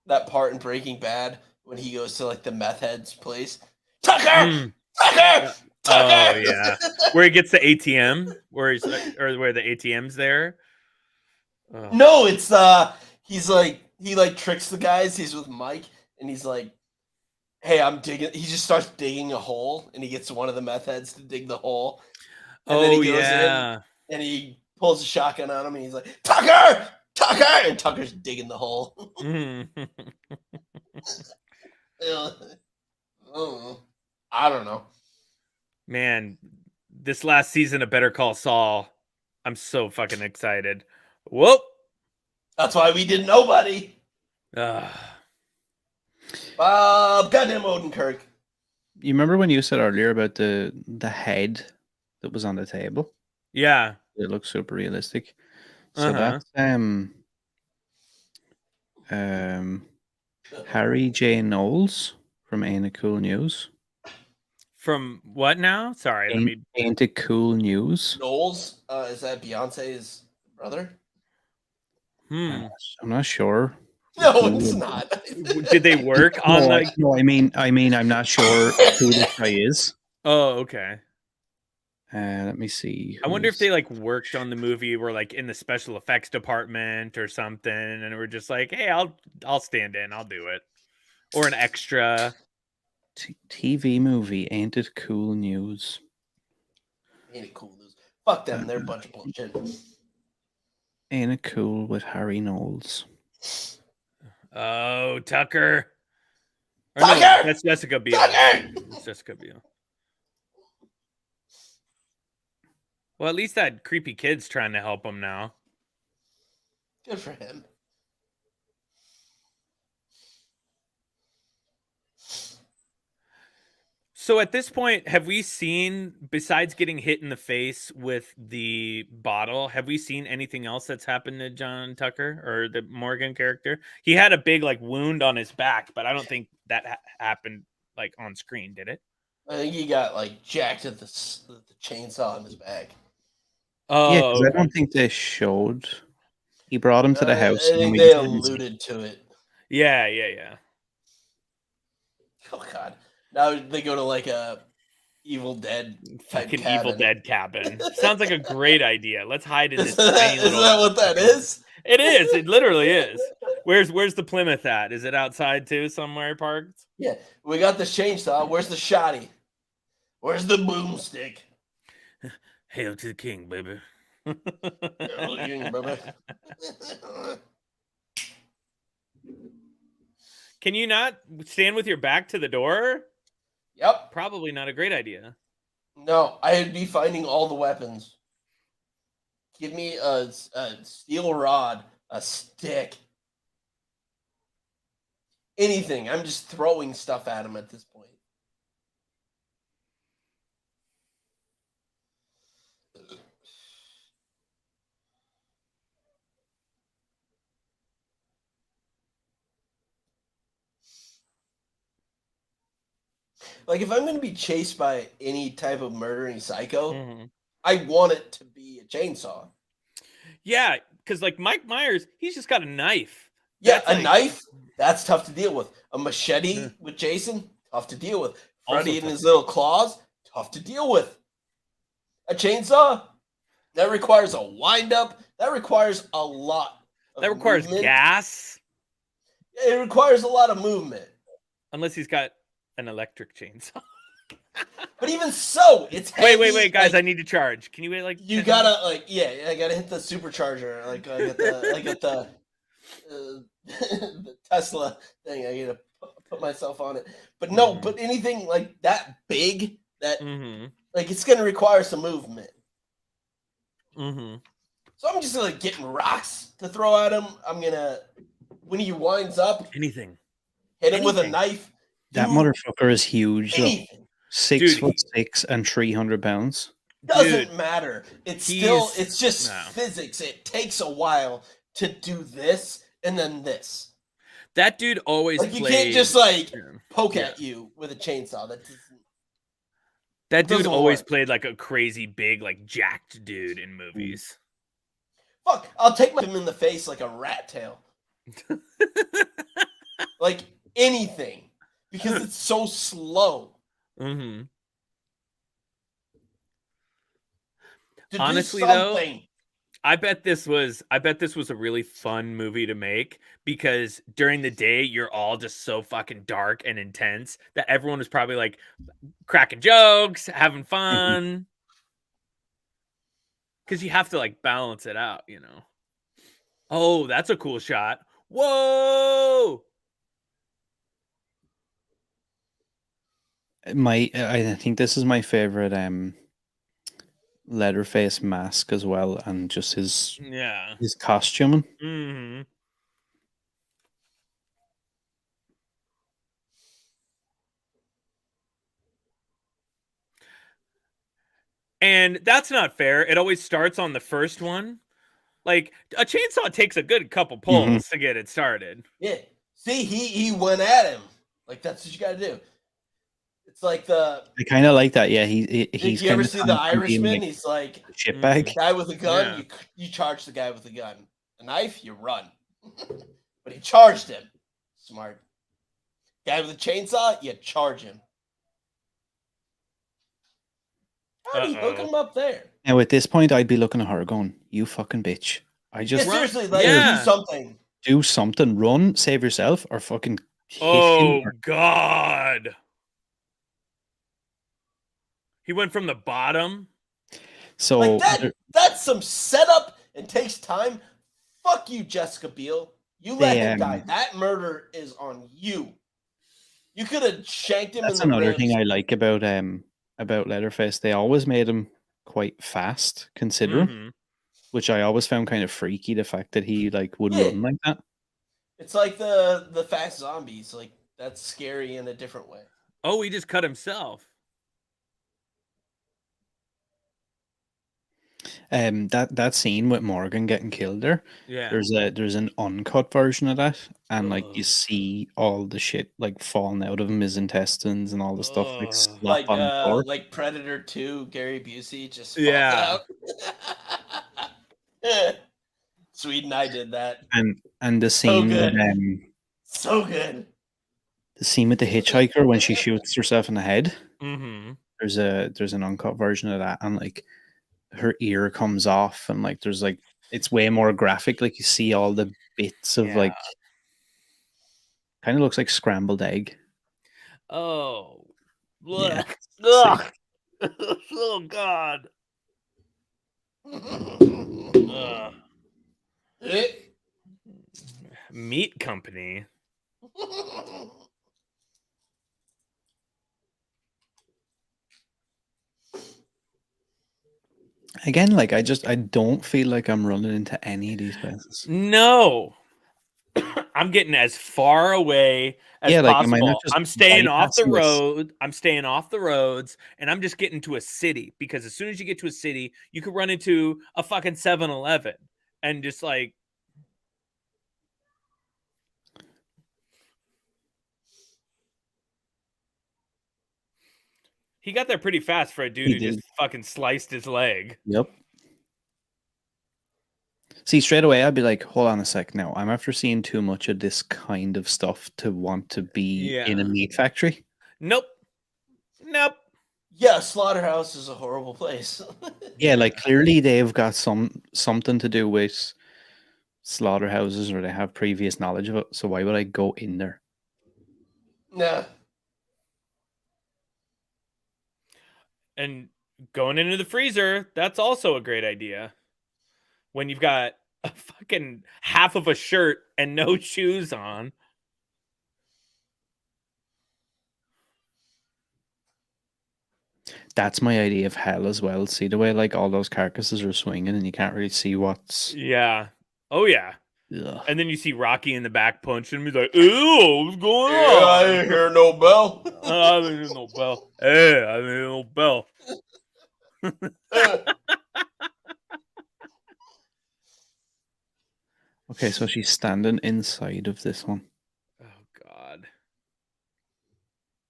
that part in Breaking Bad when he goes to like the meth head's place. Tucker! Tucker! Tucker! Oh yeah, where he gets the ATM, where he's or where the ATM's there. Oh. No, it's he's like he like tricks the guys. He's with Mike, and he's like, "Hey, I'm digging." He just starts digging a hole, and he gets one of the meth heads to dig the hole. And then he goes in, and he pulls a shotgun on him, and he's like, "Tucker, Tucker!" And Tucker's digging the hole. I don't know. Man, this last season of Better Call Saul, I'm so fucking excited. Whoop! That's why we did nobody. Goddamn Odenkirk. You remember when you said earlier about the head that was on the table? Yeah. It looks super realistic. So that's Harry J. Knowles from Ain't It Cool News. From what now? Sorry, Ain't It Cool News? Knowles, is that Beyonce's brother? I'm not sure. No, it's not. Did they work on No, I mean, I'm not sure who this guy is. Oh, okay. Let me see. I wonder if they like worked on the movie, were like in the special effects department or something, and we're just like, hey, I'll stand in, I'll do it, or an extra. TV movie, Ain't It Cool News? Ain't It Cool News? Fuck them, they're a bunch of bullshit. Ain't It Cool with Harry Knowles? Oh, Tucker. Tucker! No, that's Jessica Biel. Tucker! It's Jessica Biel. Well, at least that creepy kid's trying to help him now. Good for him. So at this point, have we seen, besides getting hit in the face with the bottle, have we seen anything else that's happened to John Tucker or the Morgan character? He had a big like wound on his back, but I don't think that happened like on screen, did it? I think he got like jacked at the chainsaw in his back. Oh, yeah, because I don't think they showed. He brought him to the house. I think they alluded to it. Yeah. Oh God! Now they go to like a Evil Dead fucking cabin. Evil Dead cabin. Sounds like a great idea. Let's hide in this Is tiny little. that what that is? It is. It literally is. Where's the Plymouth at? Is it outside too, somewhere parked? Yeah, we got the chainsaw. Where's the shotty? Where's the boomstick? Hail to the king, baby. Hail to the king, baby. Can you not stand with your back to the door? Yep. Probably not a great idea. No, I'd be finding all the weapons. Give me a steel rod, a stick, anything. I'm just throwing stuff at him at this point. Like, if I'm going to be chased by any type of murdering psycho, I want it to be a chainsaw. Yeah, because like Mike Myers, he's just got a knife. Yeah, a knife, that's tough to deal with. A machete with Jason, tough to deal with. Freddy and his little claws, tough to deal with. A chainsaw, that requires a wind-up. That requires a lot of That requires movement. gas. It requires a lot of movement. Unless he's got an electric chainsaw. But even so, it's heavy. Wait, guys! Like, I need to charge. Can you wait like? You gotta minutes? Like, yeah, I gotta hit the supercharger. Like, I got the the Tesla thing. I gotta put myself on it. But no, but anything like that big, that like it's gonna require some movement. So I'm just like getting rocks to throw at him. I'm gonna when he winds up, anything, hit him with a knife. That motherfucker is huge. Though. 6'6" and 300 pounds. Doesn't matter. It's just physics. It takes a while to do this and then this. That dude always like you can't just like poke at you with a chainsaw. That dude always played like a crazy big, like jacked dude in movies. Fuck, I'll take him in the face like a rat tail. Like anything. Because it's so slow. Honestly, though, I bet this was a really fun movie to make because during the day you're all just so fucking dark and intense that everyone was probably like cracking jokes, having fun. Because you have to like balance it out, you know. Oh, that's a cool shot. Whoa! I think this is my favorite Leatherface mask as well, and just his costuming. And that's not fair. It always starts on the first one. Like a chainsaw takes a good couple pulls to get it started. Yeah. See, he went at him. Like that's what you got to do. It's like I kind of like that. Yeah, he's. You ever see The Irishman? He's like shitbag. Guy with a gun. Yeah. You charge the guy with a gun. A knife, you run. But he charged him. Smart. Guy with a chainsaw, you charge him. How do you hook him up there? Now at this point, I'd be looking at her going, "You fucking bitch! Seriously, like do something. Do something. Run, save yourself, or fucking hit him." God. He went from the bottom. So like that's some setup and takes time. Fuck you, Jessica Biel. You let him die. That murder is on you. You could have shanked him. That's in the another ribs. thing I like about Leatherface. They always made him quite fast, considering, which I always found kind of freaky. The fact that he like would run like that. It's like the fast zombies. Like that's scary in a different way. Oh, he just cut himself. That scene with Morgan getting killed there. Yeah. There's an uncut version of that, and like you see all the shit like falling out of him, his intestines and all the stuff like slap on the floor. Like Predator 2, Gary Busey just falls out. Sweden, I did that. And the scene so good. The scene with the hitchhiker when she shoots herself in the head. There's an uncut version of that, and like her ear comes off, and like there's like it's way more graphic. Like you see all the bits of like kind of looks like scrambled egg. Oh, yeah. Oh God. Meat company. Again, like I don't feel like I'm running into any of these places. No. I'm getting as far away as Yeah, like am I not possible. just I'm staying off the bypassing this? road. I'm staying off the roads, and I'm just getting to a city, because as soon as you get to a city, you could run into a fucking 7-Eleven and just like. He got there pretty fast for a dude He who did. just fucking sliced his leg. Yep. See, straight away, I'd be like, hold on a sec. Now, I'm after seeing too much of this kind of stuff to want to be in a Yeah. meat factory. Nope. Nope. Yeah, slaughterhouse is a horrible place. Yeah, like clearly they've got something to do with slaughterhouses, or they have previous knowledge of it. So why would I go in there? Nah. And going into the freezer, that's also a great idea. When you've got a fucking half of a shirt and no shoes on. That's my idea of hell as well. See the way like all those carcasses are swinging and you can't really see what's. Yeah. Oh, yeah. Ugh. And then you see Rocky in the back punching him. He's like, ew, what's going Yeah, on? I didn't hear no bell. I didn't hear no bell. Hey, I didn't hear no bell. Okay, so she's standing inside of this one. Oh, God.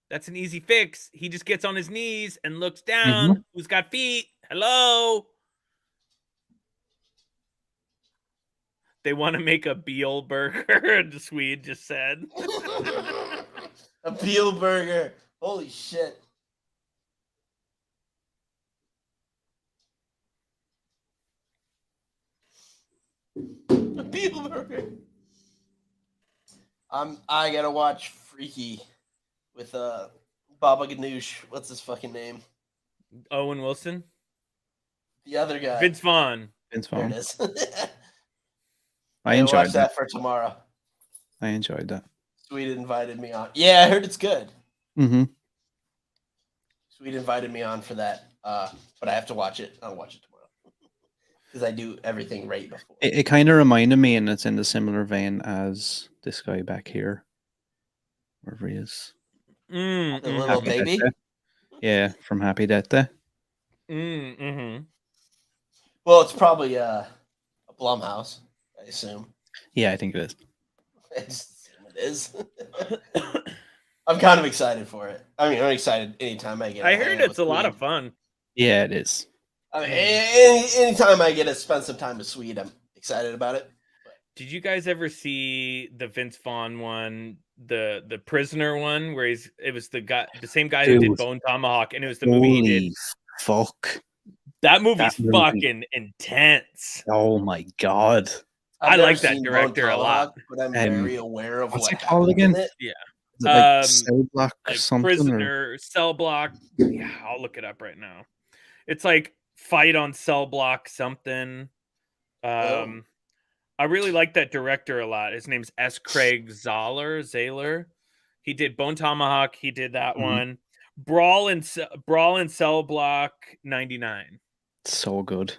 That's an easy fix. He just gets on his knees and looks down. Who's got feet? Hello? They want to make a Beal burger, the Swede just said. A Beal burger. Holy shit. A Beal burger. I gotta watch Freaky with Baba Ganoush. What's his fucking name? Owen Wilson? The other guy. Vince Vaughn. Vince There it Vaughn. is. I Yeah, enjoyed watch that. that for tomorrow. I enjoyed that. Sweet invited me on. Yeah, I heard it's good. Mm-hmm. Sweet invited me on for that. But I have to watch it. I'll watch it tomorrow. Because I do everything right before. It kind of reminded me, and it's in the similar vein as this guy back here, wherever he is. The little Happy baby? Death Day. Yeah, from Happy Death Day. Well, it's probably a Blumhouse, I assume. Yeah, I think it is. I just assume it is. I'm kind of excited for it. I mean, I'm excited anytime I get. I heard it's a lot of fun. Yeah, it is. I mean, anytime I get to spend some time with Swede, I'm excited about it. Did you guys ever see the Vince Vaughn one, the prisoner one, where it was the same guy who did Dude. Bone Tomahawk, and it was the movie he did. Fuck. That movie's That movie. fucking intense. Oh my god. I I've like never that seen director Bone a lot. Tomahawk, but I'm very aware of what's what it called happens in again? it. Yeah. Is it like Cell Block or Like something? prisoner, cell block. Yeah, I'll look it up right now. It's like fight on cell block something. I really like that director a lot. His name's S. Craig Zahler. He did Bone Tomahawk. He did that one. Brawl in Cell Block 99. So good.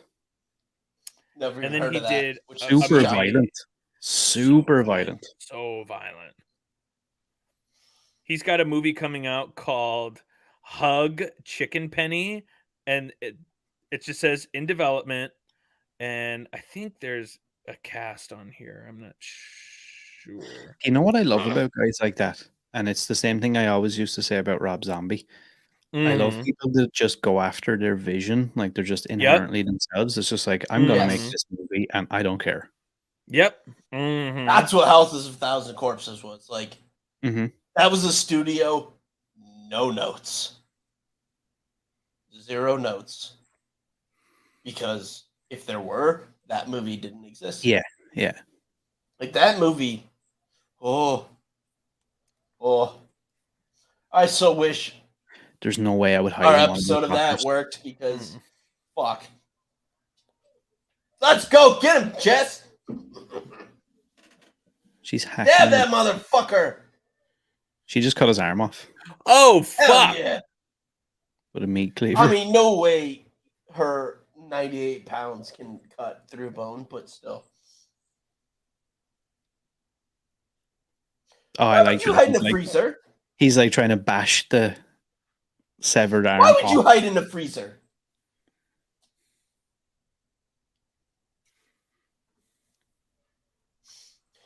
Never And even then heard he of that. did Which a is Super shocking. violent. Super violent. So violent. He's got a movie coming out called Hug Chicken Penny, and it just says in development, and I think there's a cast on here. I'm not sure. You know what I love about guys like that? And it's the same thing I always used to say about Rob Zombie. I love people that just go after their vision, like they're just inherently themselves. It's just like, I'm going to make this movie and I don't care. Yep. That's what Houses of Thousand Corpses was. Like, that was a studio, no notes. 0 notes. Because if there were, that movie didn't exist. Yeah. Like that movie, I so wish There's no way I would hide our him on episode the of that podcast. worked because fuck. Let's go get him, Jess. She's hacking. Stab that motherfucker. She just cut his arm off Oh Hell fuck! yeah. with a meat cleaver. I mean, no way her 98 pounds can cut through bone, but still. Oh, Why I would like you that. hide in the freezer? He's like trying to bash the severed arm Why would off. you hide in the freezer?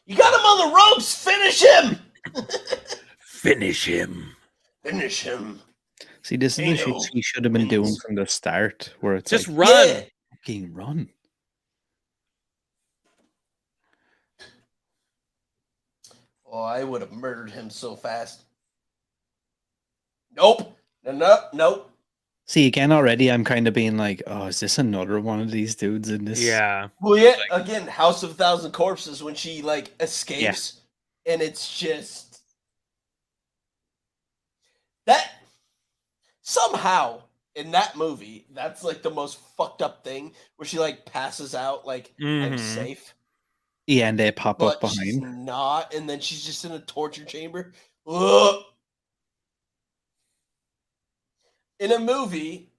You got him on the ropes. Finish him. Finish him. Finish him. See, this is the shit he should have been doing from the start, where it's just like, run. Yeah. fucking run. Oh, I would have murdered him so fast. Nope. Nope. See, again, already I'm kind of being like, oh, is this another one of these dudes in this? Yeah. Well, yeah, again, House of a Thousand Corpses when she, like, escapes, and it's just... That... Somehow, in that movie, that's, like, the most fucked up thing, where she, like, passes out, like, I'm safe. Yeah, and they pop up But she's behind. not, and then she's just in a torture chamber. Ugh. In a movie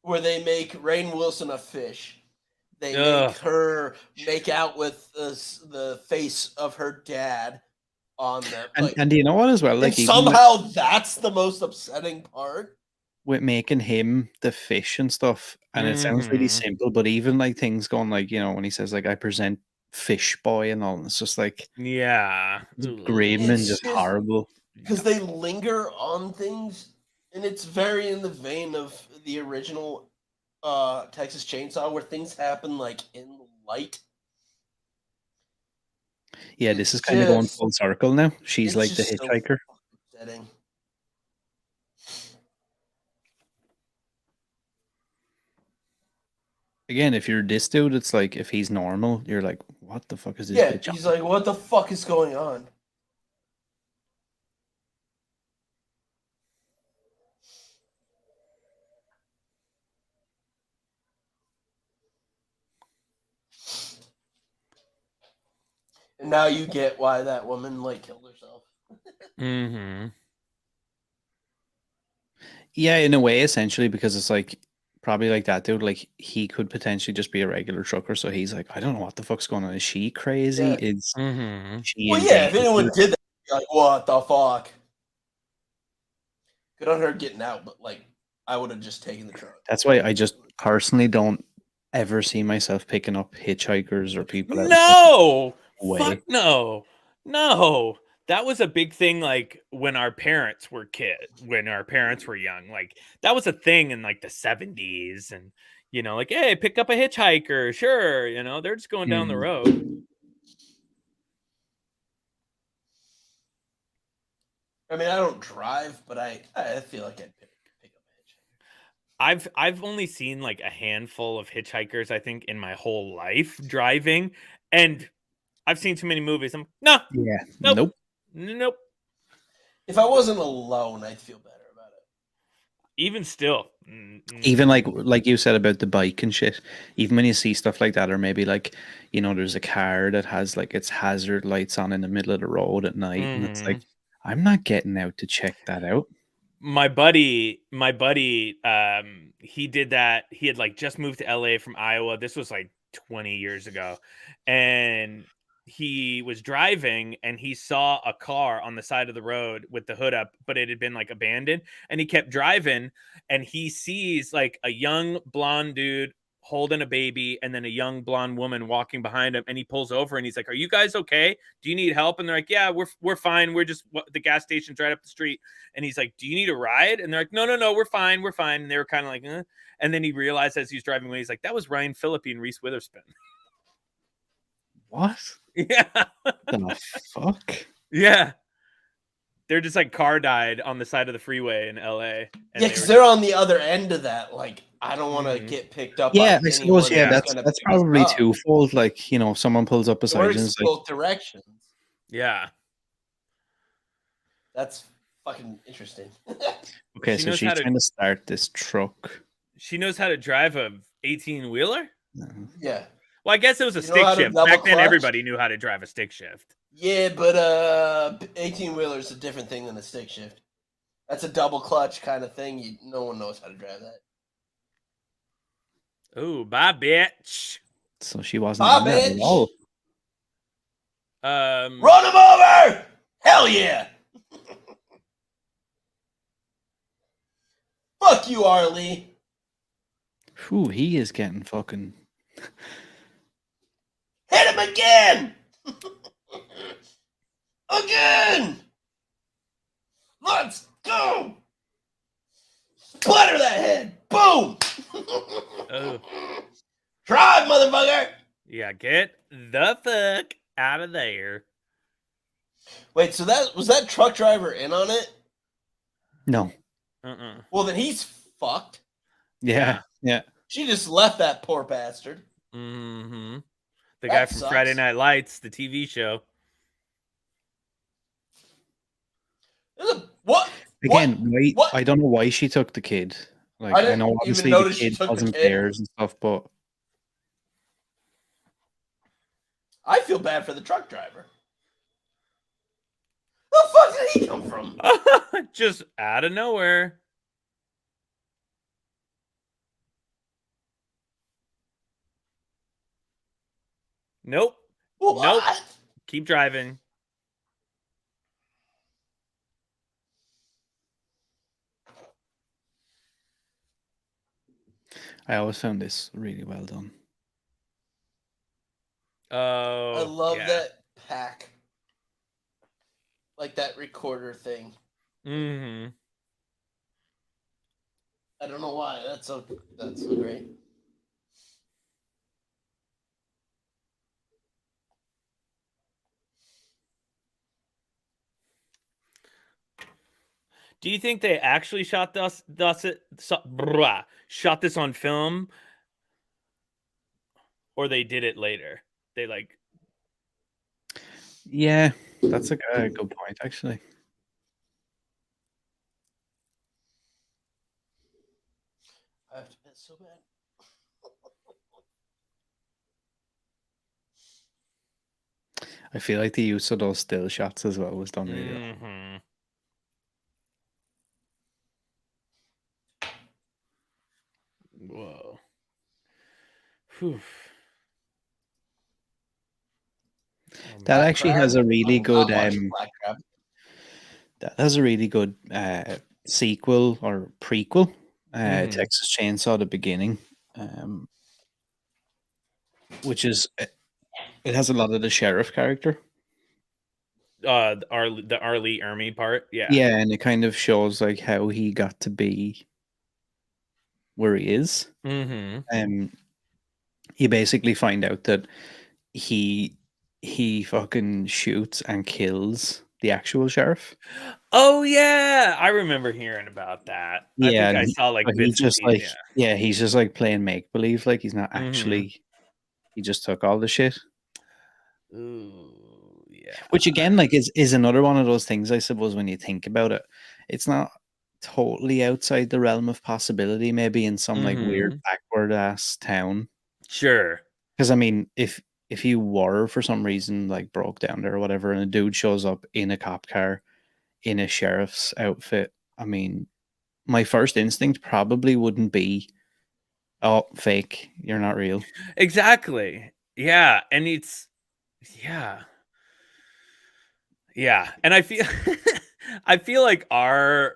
where they make Rainn Wilson a fish, they make her make out with the face of her dad on them. And do you know what as well? Like, and somehow that's the most upsetting part. With making him the fish and stuff, and it sounds really simple, but even like things going like, you know, when he says like, I present Fish Boy and all, it's just like, yeah, grim and just horrible. Because they linger on things, and it's very in the vein of the original Texas Chainsaw, where things happen like in light. Yeah, this is kind of going full circle now. She's like the hitchhiker. So upsetting. Again, if you're this dude, it's like, if he's normal, you're like, what the fuck is this bitch? He's like, what the fuck is going on? And now you get why that woman like killed herself. Yeah, in a way, essentially, because it's like, probably like that dude, like he could potentially just be a regular trucker. So he's like, I don't know what the fuck's going on. Is she crazy? Yeah. Is she? Well, yeah. If anyone did that, I'd be like, what the fuck? Good on her getting out, but like, I would have just taken the truck. That's why I just personally don't ever see myself picking up hitchhikers or people. No, fuck no, no. That was a big thing, like when our parents were young. Like that was a thing in like the 70s, and you know, like, hey, pick up a hitchhiker, sure. You know, they're just going down the road. I mean, I don't drive, but I feel like I'd pick up a hitchhiker. I've only seen like a handful of hitchhikers, I think, in my whole life driving, and I've seen too many movies. Nope. If I wasn't alone, I'd feel better about it. Even still, even like you said about the bike and shit, even when you see stuff like that, or maybe like, you know, there's a car that has like its hazard lights on in the middle of the road at night, and it's like, I'm not getting out to check that out. My buddy, he did that. He had like just moved to LA from Iowa. This was like 20 years ago, and he was driving and he saw a car on the side of the road with the hood up, but it had been like abandoned, and he kept driving and he sees like a young blonde dude holding a baby and then a young blonde woman walking behind him, and he pulls over and he's like, are you guys okay? Do you need help? And they're like, yeah, we're fine. We're just, the gas station's right up the street. And he's like, do you need a ride? And they're like, no, we're fine. And they were kind of like, eh. And then he realized as he's driving away, he's like, that was Ryan Phillippe and Reese Witherspoon. What? Yeah. The fuck? Yeah. They're just like car died on the side of the freeway in LA. Yeah, because they're on the other end of that. Like, I don't want to get picked up. Yeah, I suppose. Yeah, that's probably twofold. Like, you know, someone pulls up beside you and both directions. Yeah, that's fucking interesting. Okay, so she's trying to start this truck. She knows how to drive a 18-wheeler. Yeah. Well, I guess it was a stick shift. Back then, everybody knew how to drive a stick shift. Yeah, but 18-wheeler is a different thing than a stick shift. That's a double clutch kind of thing. No one knows how to drive that. Oh, bye, bitch. So she wasn't Bye, in that at bitch. all. Run him over! Hell yeah! Fuck you, Arlie. Whew, he is getting fucking. Hit him again! Again! Let's go! Splatter that head! Boom! Oh. Drive, motherfucker! Yeah, get the fuck out of there. Wait, so that was that truck driver in on it? No. Well, then he's fucked. Yeah. She just left that poor bastard. Mm-hmm. The That guy from sucks. Friday Night Lights, the TV show. What? Again, What? I don't know why she took the kid. Like, I I didn't know even obviously the notice she kid took the wasn't kid. theirs and stuff, but I feel bad for the truck driver. The fuck did he come from? Just out of nowhere. Nope. What? Nope. Keep driving. I always found this really well done. Oh, I love yeah. that pack. Like that recorder thing. Mm-hmm. I don't know why. That's so great. Do you think they actually shot shot this on film, or they did it later? They like. Yeah, that's a good point, actually. I have to piss so bad. I feel like the use of those still shots as well was done really well. Mm-hmm. Whoa. Whew. That Black actually Crab? has a really I'm good not watching Black Crab. that has a really good sequel or prequel. Texas Chainsaw the Beginning. Which is it has a lot of the sheriff character. The R. Lee Ermey part, yeah. Yeah, and it kind of shows like how he got to be where he is. Mm-hmm. You basically find out that he fucking shoots and kills the actual sheriff. Oh yeah, I remember hearing about that. Yeah, I think I saw like but bits he's just and like pieces. yeah, he's just like playing make believe, like he's not Mhm. actually. He just took all the shit. Ooh, yeah. Which again, like, is another one of those things. I suppose when you think about it, it's not totally outside the realm of possibility. Maybe in some like weird backward ass town. Sure. Because I mean, if you were for some reason like broke down there or whatever, and a dude shows up in a cop car in a sheriff's outfit, I mean, my first instinct probably wouldn't be, "Oh, fake, you're not real." Exactly. Yeah, and it's yeah. And I feel I feel like our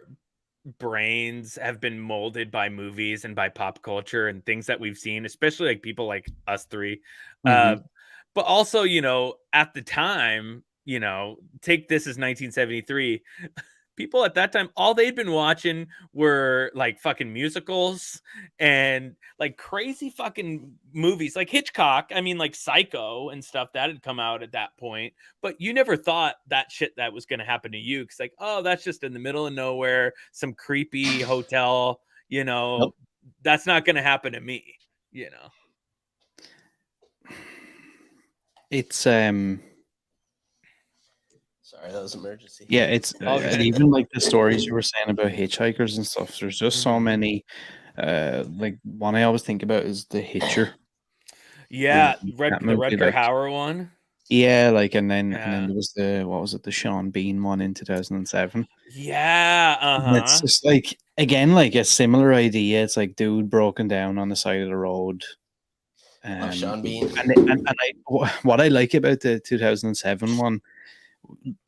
brains have been molded by movies and by pop culture and things that we've seen, especially like people like us three. Mhm. But also, you know, at the time, you know, take this as 1973. People at that time, all they'd been watching were like fucking musicals and like crazy fucking movies like Hitchcock. I mean, like Psycho and stuff that had come out at that point. But you never thought that shit that was going to happen to you. Cause like, oh, that's just in the middle of nowhere, some creepy hotel, you know, Nope. that's not going to happen to me, you know. It's Sorry, that was emergency. yeah, it's Okay. and even like the stories you were saying about hitchhikers and stuff. There's just so many. Like one I always think about is the Hitcher. Yeah, that the movie, Rutger like, Hauer one. Yeah, like and then there was the Sean Bean one in 2007. Yeah, And it's just like again like a similar idea. It's like dude broken down on the side of the road. Sean Bean. What I like about the 2007 one,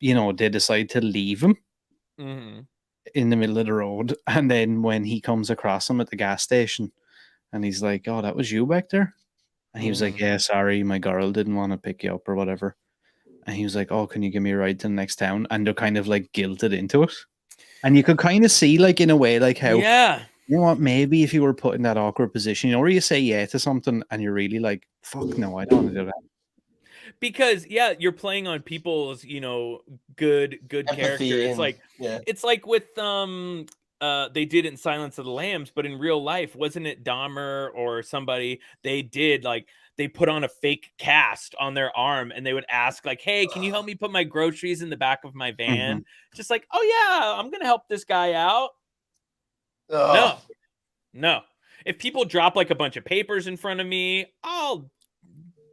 they decide to leave him in the middle of the road, and then when he comes across him at the gas station, and he's like, "Oh, that was you back there," and he was like, "Yeah, sorry, my girl didn't want to pick you up or whatever," and he was like, "Oh, can you give me a ride to the next town?" And they're kind of like guilted into it, and you could kind of see, like in a way, like how you know what, maybe if you were put in that awkward position, where you say yeah to something and you're really like, "Fuck no, I don't want to do that." Because you're playing on people's good character. It's like with they did it in Silence of the Lambs, but in real life, wasn't it Dahmer or somebody? They did they put on a fake cast on their arm, and they would ask like, "Hey, can you help me put my groceries in the back of my van?" Just like, "Oh yeah, I'm gonna help this guy out." No. If people drop like a bunch of papers in front of me, I'll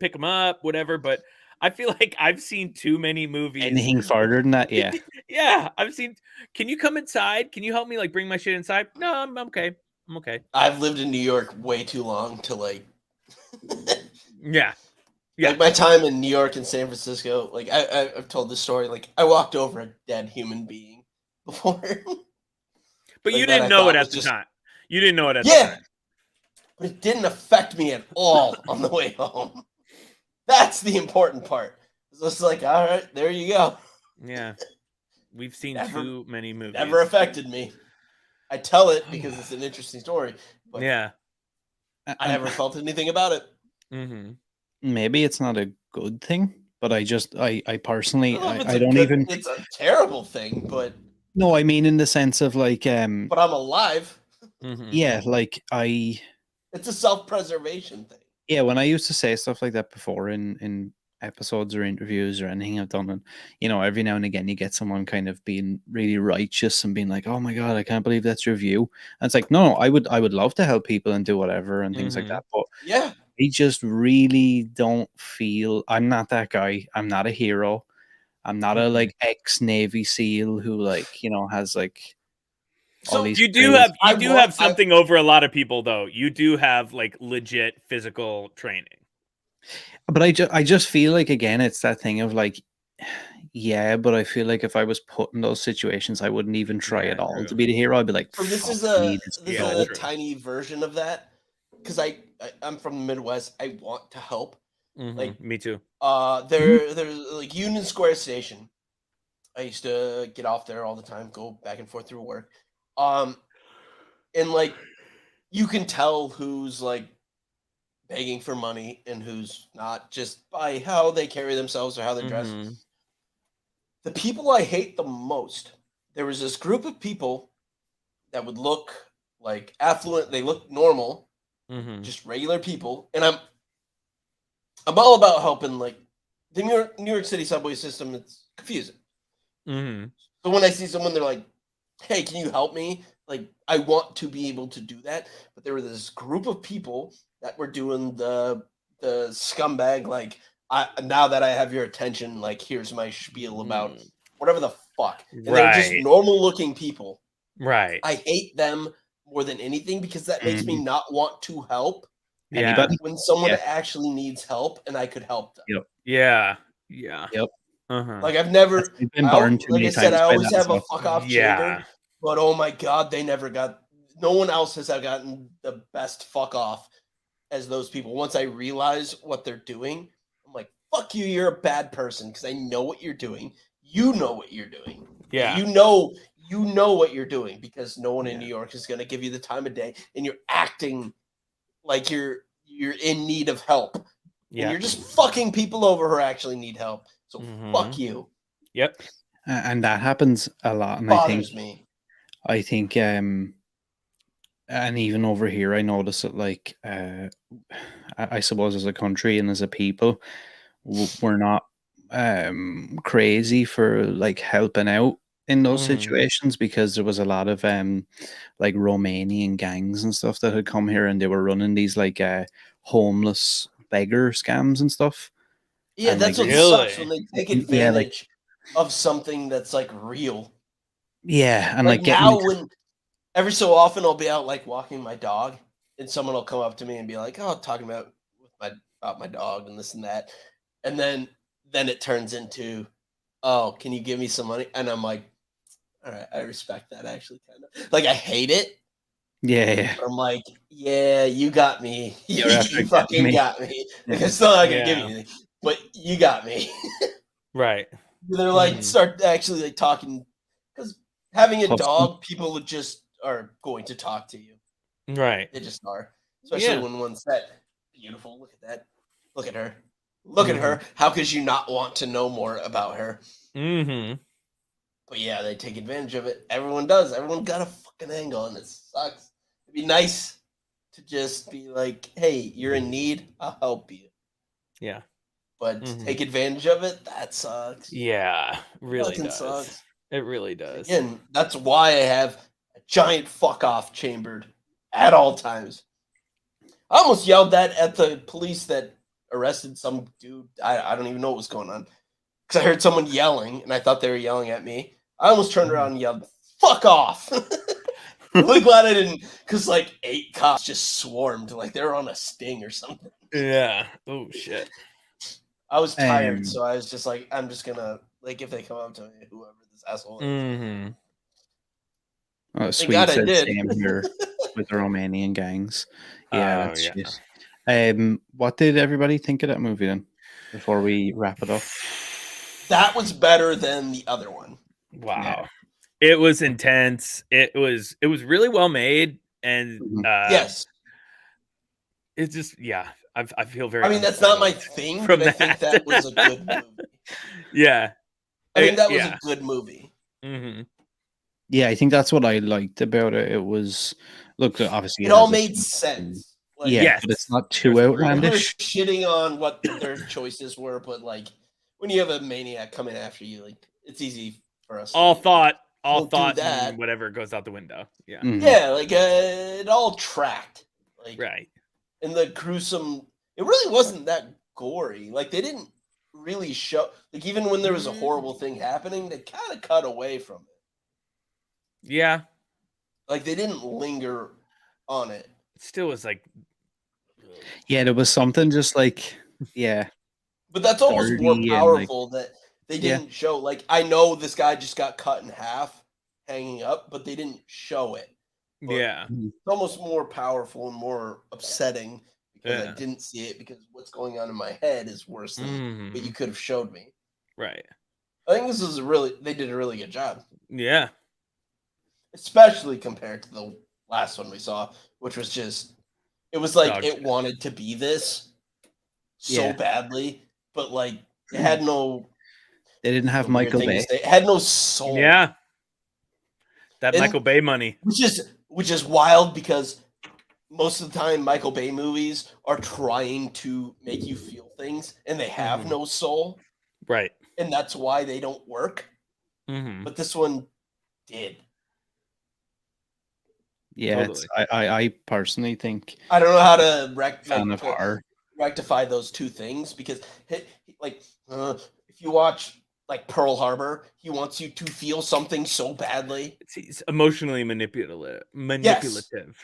pick them up, whatever. But I feel like I've seen too many movies. Anything farther than that, yeah. Yeah, I've seen. Can you come inside? Can you help me like bring my shit inside? No, I'm okay. I'm okay. I've lived in New York way too long to like. Yeah. Like my time in New York and San Francisco, like I've told this story. Like I walked over a dead human being before. But you didn't know it at the time. You didn't know it at the time. But it didn't affect me at all on the way home. That's the important part. It's just like, all right, there you go. Yeah. We've seen too many movies. Never affected me. I tell it because it's an interesting story. But yeah. I never felt anything about it. Maybe it's not a good thing, but I personally, I don't even... It's a terrible thing, but... No, I mean in the sense of like... But I'm alive. Yeah, like It's a self-preservation thing. Yeah, when I used to say stuff like that before in episodes or interviews or anything I've done, and every now and again you get someone kind of being really righteous and being like, "Oh my god, I can't believe that's your view." And it's like, no, I would love to help people and do whatever and things like that, but yeah, I just really don't feel... I'm not that guy. I'm not a hero. I'm not a like ex-Navy SEAL who has like... So you do have something over a lot of people, though. You do have like legit physical training. But I just feel like, again, it's that thing of like, yeah, but I feel like if I was put in those situations, I wouldn't even try at all to be the hero. I'd be like, this is a tiny version of that, because I'm from the Midwest. I want to help. Like me too. There's like Union Square Station. I used to get off there all the time, go back and forth through work. And like you can tell who's like begging for money and who's not, just by how they carry themselves or how they're dressed. The people I hate the most, there was this group of people that would look like affluent, they look normal, just regular people, and I'm all about helping. Like the New York City subway system, it's confusing. So when I see someone, they're like, "Hey, can you help me?" Like, I want to be able to do that, but there was this group of people that were doing the scumbag, like, now that I have your attention, like, here's my spiel about whatever the fuck. And they're just normal looking people. Right. I hate them more than anything because that makes me not want to help anybody when someone actually needs help and I could help them. Yeah. Like, I've never been burned too many times. I always have a fuck off chamber. But oh my god, no one else has gotten the best fuck off as those people. Once I realize what they're doing, I'm like, fuck you, you're a bad person, because I know what you're doing. You know what you're doing. Yeah. You know what you're doing, because no one in New York is gonna give you the time of day, and you're acting like you're in need of help. Yeah. And you're just fucking people over who actually need help. So fuck you. Yep. And that happens a lot. And bothers me. I think, and even over here, I notice it. Like, I suppose as a country and as a people, we're not crazy for like helping out in those situations, because there was a lot of like Romanian gangs and stuff that had come here, and they were running these like homeless beggar scams and stuff. Yeah, And, that's like, what Really? sucks when they take Yeah, like- advantage of something that's like real. Yeah, and Like like getting now, when every so often I'll be out like walking my dog, and someone will come up to me and be like, "Oh, talking about my dog and this and that," and then it turns into, "Oh, can you give me some money?" And I'm like, "All right, I respect that actually, kind of. Like I hate it, yeah, but I'm like, yeah, you got me. You're after You getting fucking me. got me. Like Yeah. I'm still not gonna give you Yeah. anything, but you got me." Right. They're like start actually like talking because having a Puffs dog, people just are going to talk to you. Right. They just are, especially Yeah. when one's that beautiful. Look at that. Look at her. Look at her. How could you not want to know more about her? Mm-hmm. But yeah, they take advantage of it. Everyone does. Everyone got a fucking angle, and it sucks. It'd be nice to just be like, "Hey, you're in need. I'll help you." Yeah. But to take advantage of it, that sucks. Yeah. Really Fucking does. sucks. It really does. Again, that's why I have a giant fuck off chambered at all times. I almost yelled that at the police that arrested some dude. I don't even know what was going on because I heard someone yelling and I thought they were yelling at me. I almost turned around and yelled, "Fuck off!" Really glad I didn't, because like 8 cops just swarmed like they were on a sting or something. Yeah. Oh shit. I was tired, so I was just like, I'm just gonna like if they come up to me, whoever this asshole is. Mm-hmm. Oh, Thank God Swede I said did. same here with the Romanian gangs. Yeah, Oh, that's yeah. shit. What did everybody think of that movie then? Before we wrap it up. That was better than the other one. Wow. It was intense. It was really well made, and Yes. it's just I feel very. I mean, that's not my unsettled thing, from but I think that was a good movie. Yeah. I think that was Yeah. a good movie. Mm-hmm. Yeah, I think that's what I liked about it. It was look, obviously It it all has made its sense. Like, yeah, Yes. but it's not There's too some we're outlandish. shitting on what their choices were, but like when you have a maniac coming after you, like it's easy for us. All to, thought don't do and that. whatever goes out the window. Yeah. Mhm. Yeah, like it all tracked. Like, Right. and the gruesome. It really wasn't that gory. Like they didn't really show. Like even when there was a horrible thing happening, they kind of cut away from it. Yeah. Like they didn't linger on it. It still was like. Yeah, there was something just like But that's almost more dirty and like powerful that they yeah. didn't show. Like I know this guy just got cut in half, hanging up, but they didn't show it. But Yeah. it's almost more powerful and more upsetting because I Yeah. didn't see it because what's going on in my head is worse than what you could have showed me. Right. I think this is they did a really good job. Yeah. Especially compared to the last one we saw, which was just it was like Dog it shit. wanted to be this so Yeah. badly, but like it had no They didn't have the weird Michael thing Bay. is it had no soul. Yeah. That And- Michael Bay money. Which is wild because most of the time Michael Bay movies are trying to make you feel things and they have no soul, Right. and that's why they don't work. Mm-hmm. But this one did. Yeah, Totally. I personally think I don't know how to fan of horror. rectify those two things because like if you watch like Pearl Harbor, he wants you to feel something so badly. It's emotionally manipulative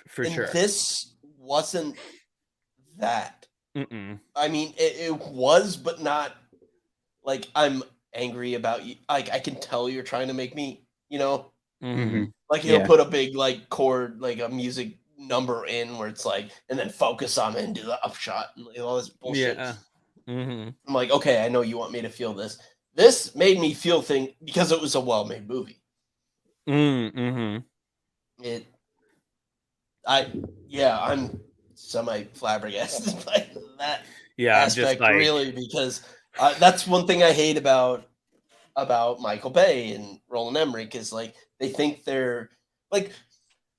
for And sure. this wasn't that. Mm-mm. I mean, it was, but not like I'm angry about you. Like I can tell you're trying to make me, Mm-hmm. like he'll Yeah. put a big like chord, like a music number in where it's like, and then focus on it and do the upshot and like, all this bullshit. Yeah. Mm-hmm. I'm like, okay, I know you want me to feel this. This made me feel things because it was a well-made movie. Mm-hmm. I'm semi flabbergasted by that Yeah, I'm just aspect, like really, because that's one thing I hate about Michael Bay and Roland Emmerich is like they think they're like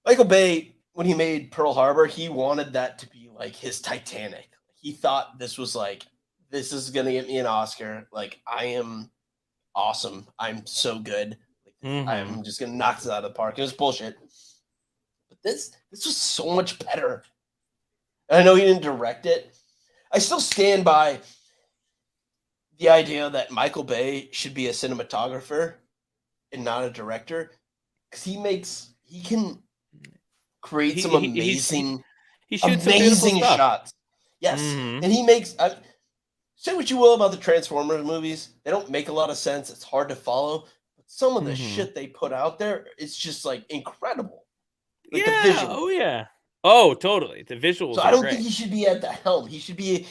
Michael Bay when he made Pearl Harbor, he wanted that to be like his Titanic. He thought this was like this is gonna get me an Oscar. Like I am awesome. I'm so good. Like, I'm just gonna knock this out of the park. It was bullshit. But this was so much better. And I know he didn't direct it. I still stand by the idea that Michael Bay should be a cinematographer and not a director, because he can create some amazing, he shoots some beautiful stuff. shots. Yes, and he makes. Say what you will about the Transformers movies, they don't make a lot of sense. It's hard to follow. But some of the shit they put out there, it's just like incredible. Like the visual. Oh yeah. Oh, totally. The visuals. So I don't think he should be at the helm. He should be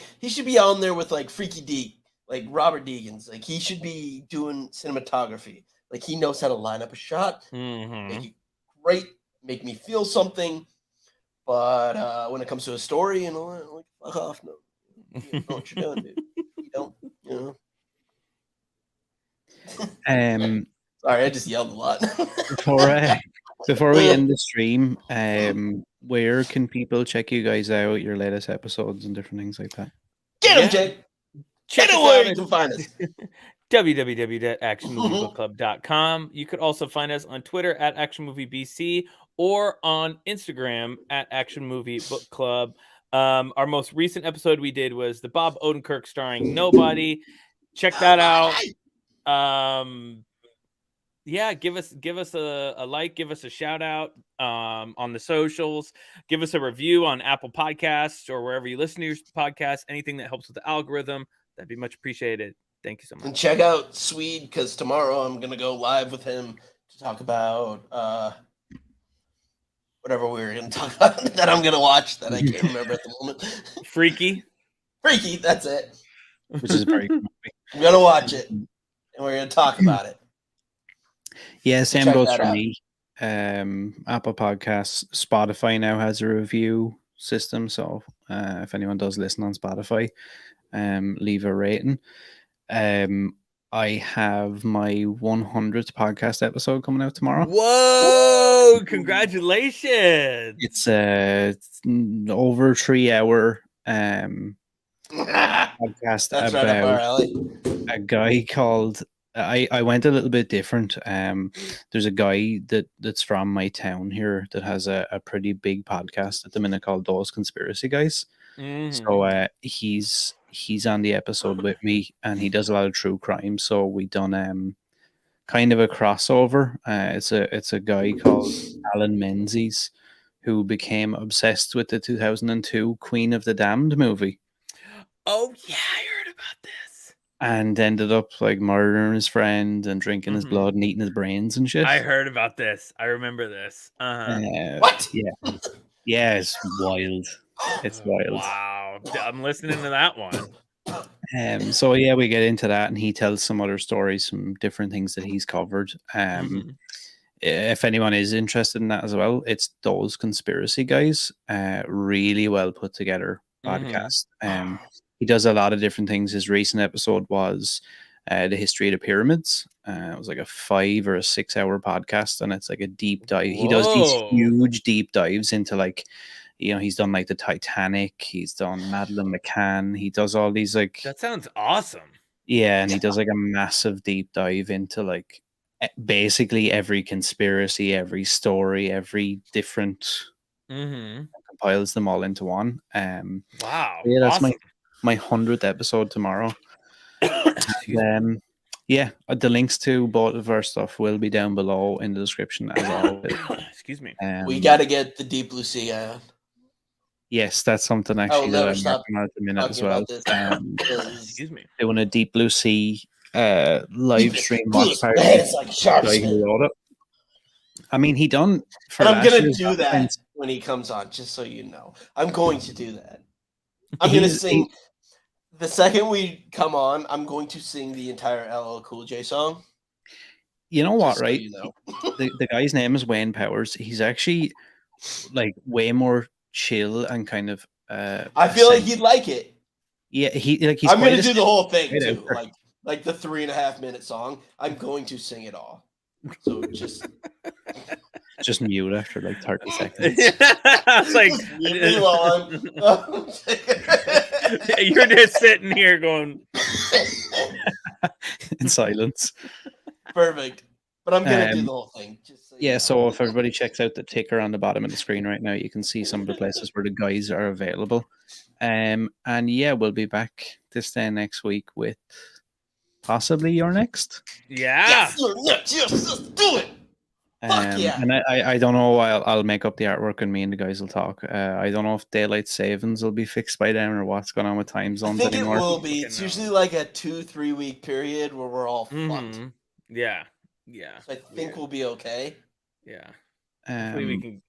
on there with like Freaky Deek, like Robert Deakins. Like he should be doing cinematography. Like he knows how to line up a shot, make it great, make me feel something. But when it comes to a story, like fuck off, no. You know what you're doing, dude. You don't, Sorry, I just yelled a lot. Before we end the stream, where can people check you guys out, your latest episodes and different things like that? Get them, Jake. Check it where you can find us. www.actionmoviebookclub.com. You could also find us on Twitter at ActionMovieBC or on Instagram at ActionMovieBookClub. Our most recent episode we did was the Bob Odenkirk starring Nobody. Check that out. Give us a like, give us a shout out on the socials, give us a review on Apple Podcasts or wherever you listen to your podcasts. Anything that helps with the algorithm, that'd be much appreciated. Thank you so much. And check out Swede, because tomorrow I'm gonna go live with him to talk about whatever we were gonna talk about that I'm gonna watch that I can't remember at the moment. Freaky, that's it. Which is very good movie. I'm gonna watch it and we're gonna talk about it. Yeah, same goes for me. Apple Podcasts, Spotify now has a review system, so if anyone does listen on Spotify, leave a rating. I have my 100th podcast episode coming out tomorrow. Whoa! Congratulations! It's over 3 hour podcast That's right up our alley. A guy called. I went a little bit different. There's a guy that's from my town here that has a pretty big podcast at the minute called Those Conspiracy Guys. So he's on the episode with me, and he does a lot of true crime. So we done kind of a crossover. It's a guy called Alan Menzies who became obsessed with the 2002 Queen of the Damned movie. Oh yeah, I heard about this. And ended up like murdering his friend and drinking his blood and eating his brains and shit. I heard about this. I remember this. What? Yeah, it's wild. It's wild. Wow, I'm listening to that one. So yeah, we get into that, and he tells some other stories, some different things that he's covered. If anyone is interested in that as well, it's Those Conspiracy Guys. Really well put together podcast. He does a lot of different things. His recent episode was the history of the pyramids. It was like a 5 or 6 hour podcast, and it's like a deep dive. He does these huge deep dives into like, he's done like the Titanic. He's done Madeleine McCann. He does all these like. That sounds awesome. Yeah, and he does like a massive deep dive into like basically every conspiracy, every story, every different. Compiles them all into one. Wow. Yeah, that's awesome. my 100th episode tomorrow. The links to both of our stuff will be down below in the description as always. Excuse me. We got to get the Deep Blue Sea guy on. Yes, that's something actually that I'm working on at the minute as well. Excuse me. Doing a Deep Blue Sea live stream watch party. It's like sharp. I mean, he done. And I'm gonna do that when he comes on, just so you know. I'm going to do that. I'm going to sing. The second we come on, I'm going to sing the entire LL Cool J song. You know what, right? So you know. the guy's name is Wayne Powers. He's actually like way more chill and kind of. I feel like he'd like it. Yeah, he's. I'm going to do the whole thing too, like the 3.5 minute song. I'm going to sing it all. So just mute after like 30 seconds. It's like you're just sitting here going in silence. Perfect. But I'm gonna do the whole thing. So if everybody checks out the ticker on the bottom of the screen right now, you can see some of the places where the guys are available. And yeah, we'll be back this day next week with possibly you're next. Yeah. Yes, you're next. Yes, let's do it. Fuck yeah. And I don't know. I'll make up the artwork and me and the guys will talk. I don't know if daylight savings will be fixed by then or what's going on with time I zones think anymore. it will be. It's usually like a 2-3 week period where we're all fucked. Yeah. Yeah. So I think we'll be okay. Yeah. Hopefully we can.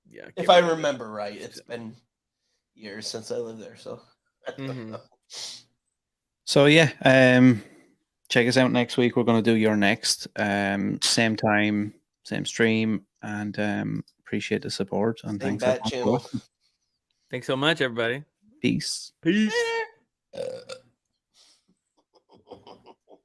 Yeah. If I remember right, it's been years since I lived there, so. So yeah, check us out next week. We're going to do your next, same time, same stream, and appreciate the support. And Same thanks bat channel. Thanks so much, everybody. Peace. Peace.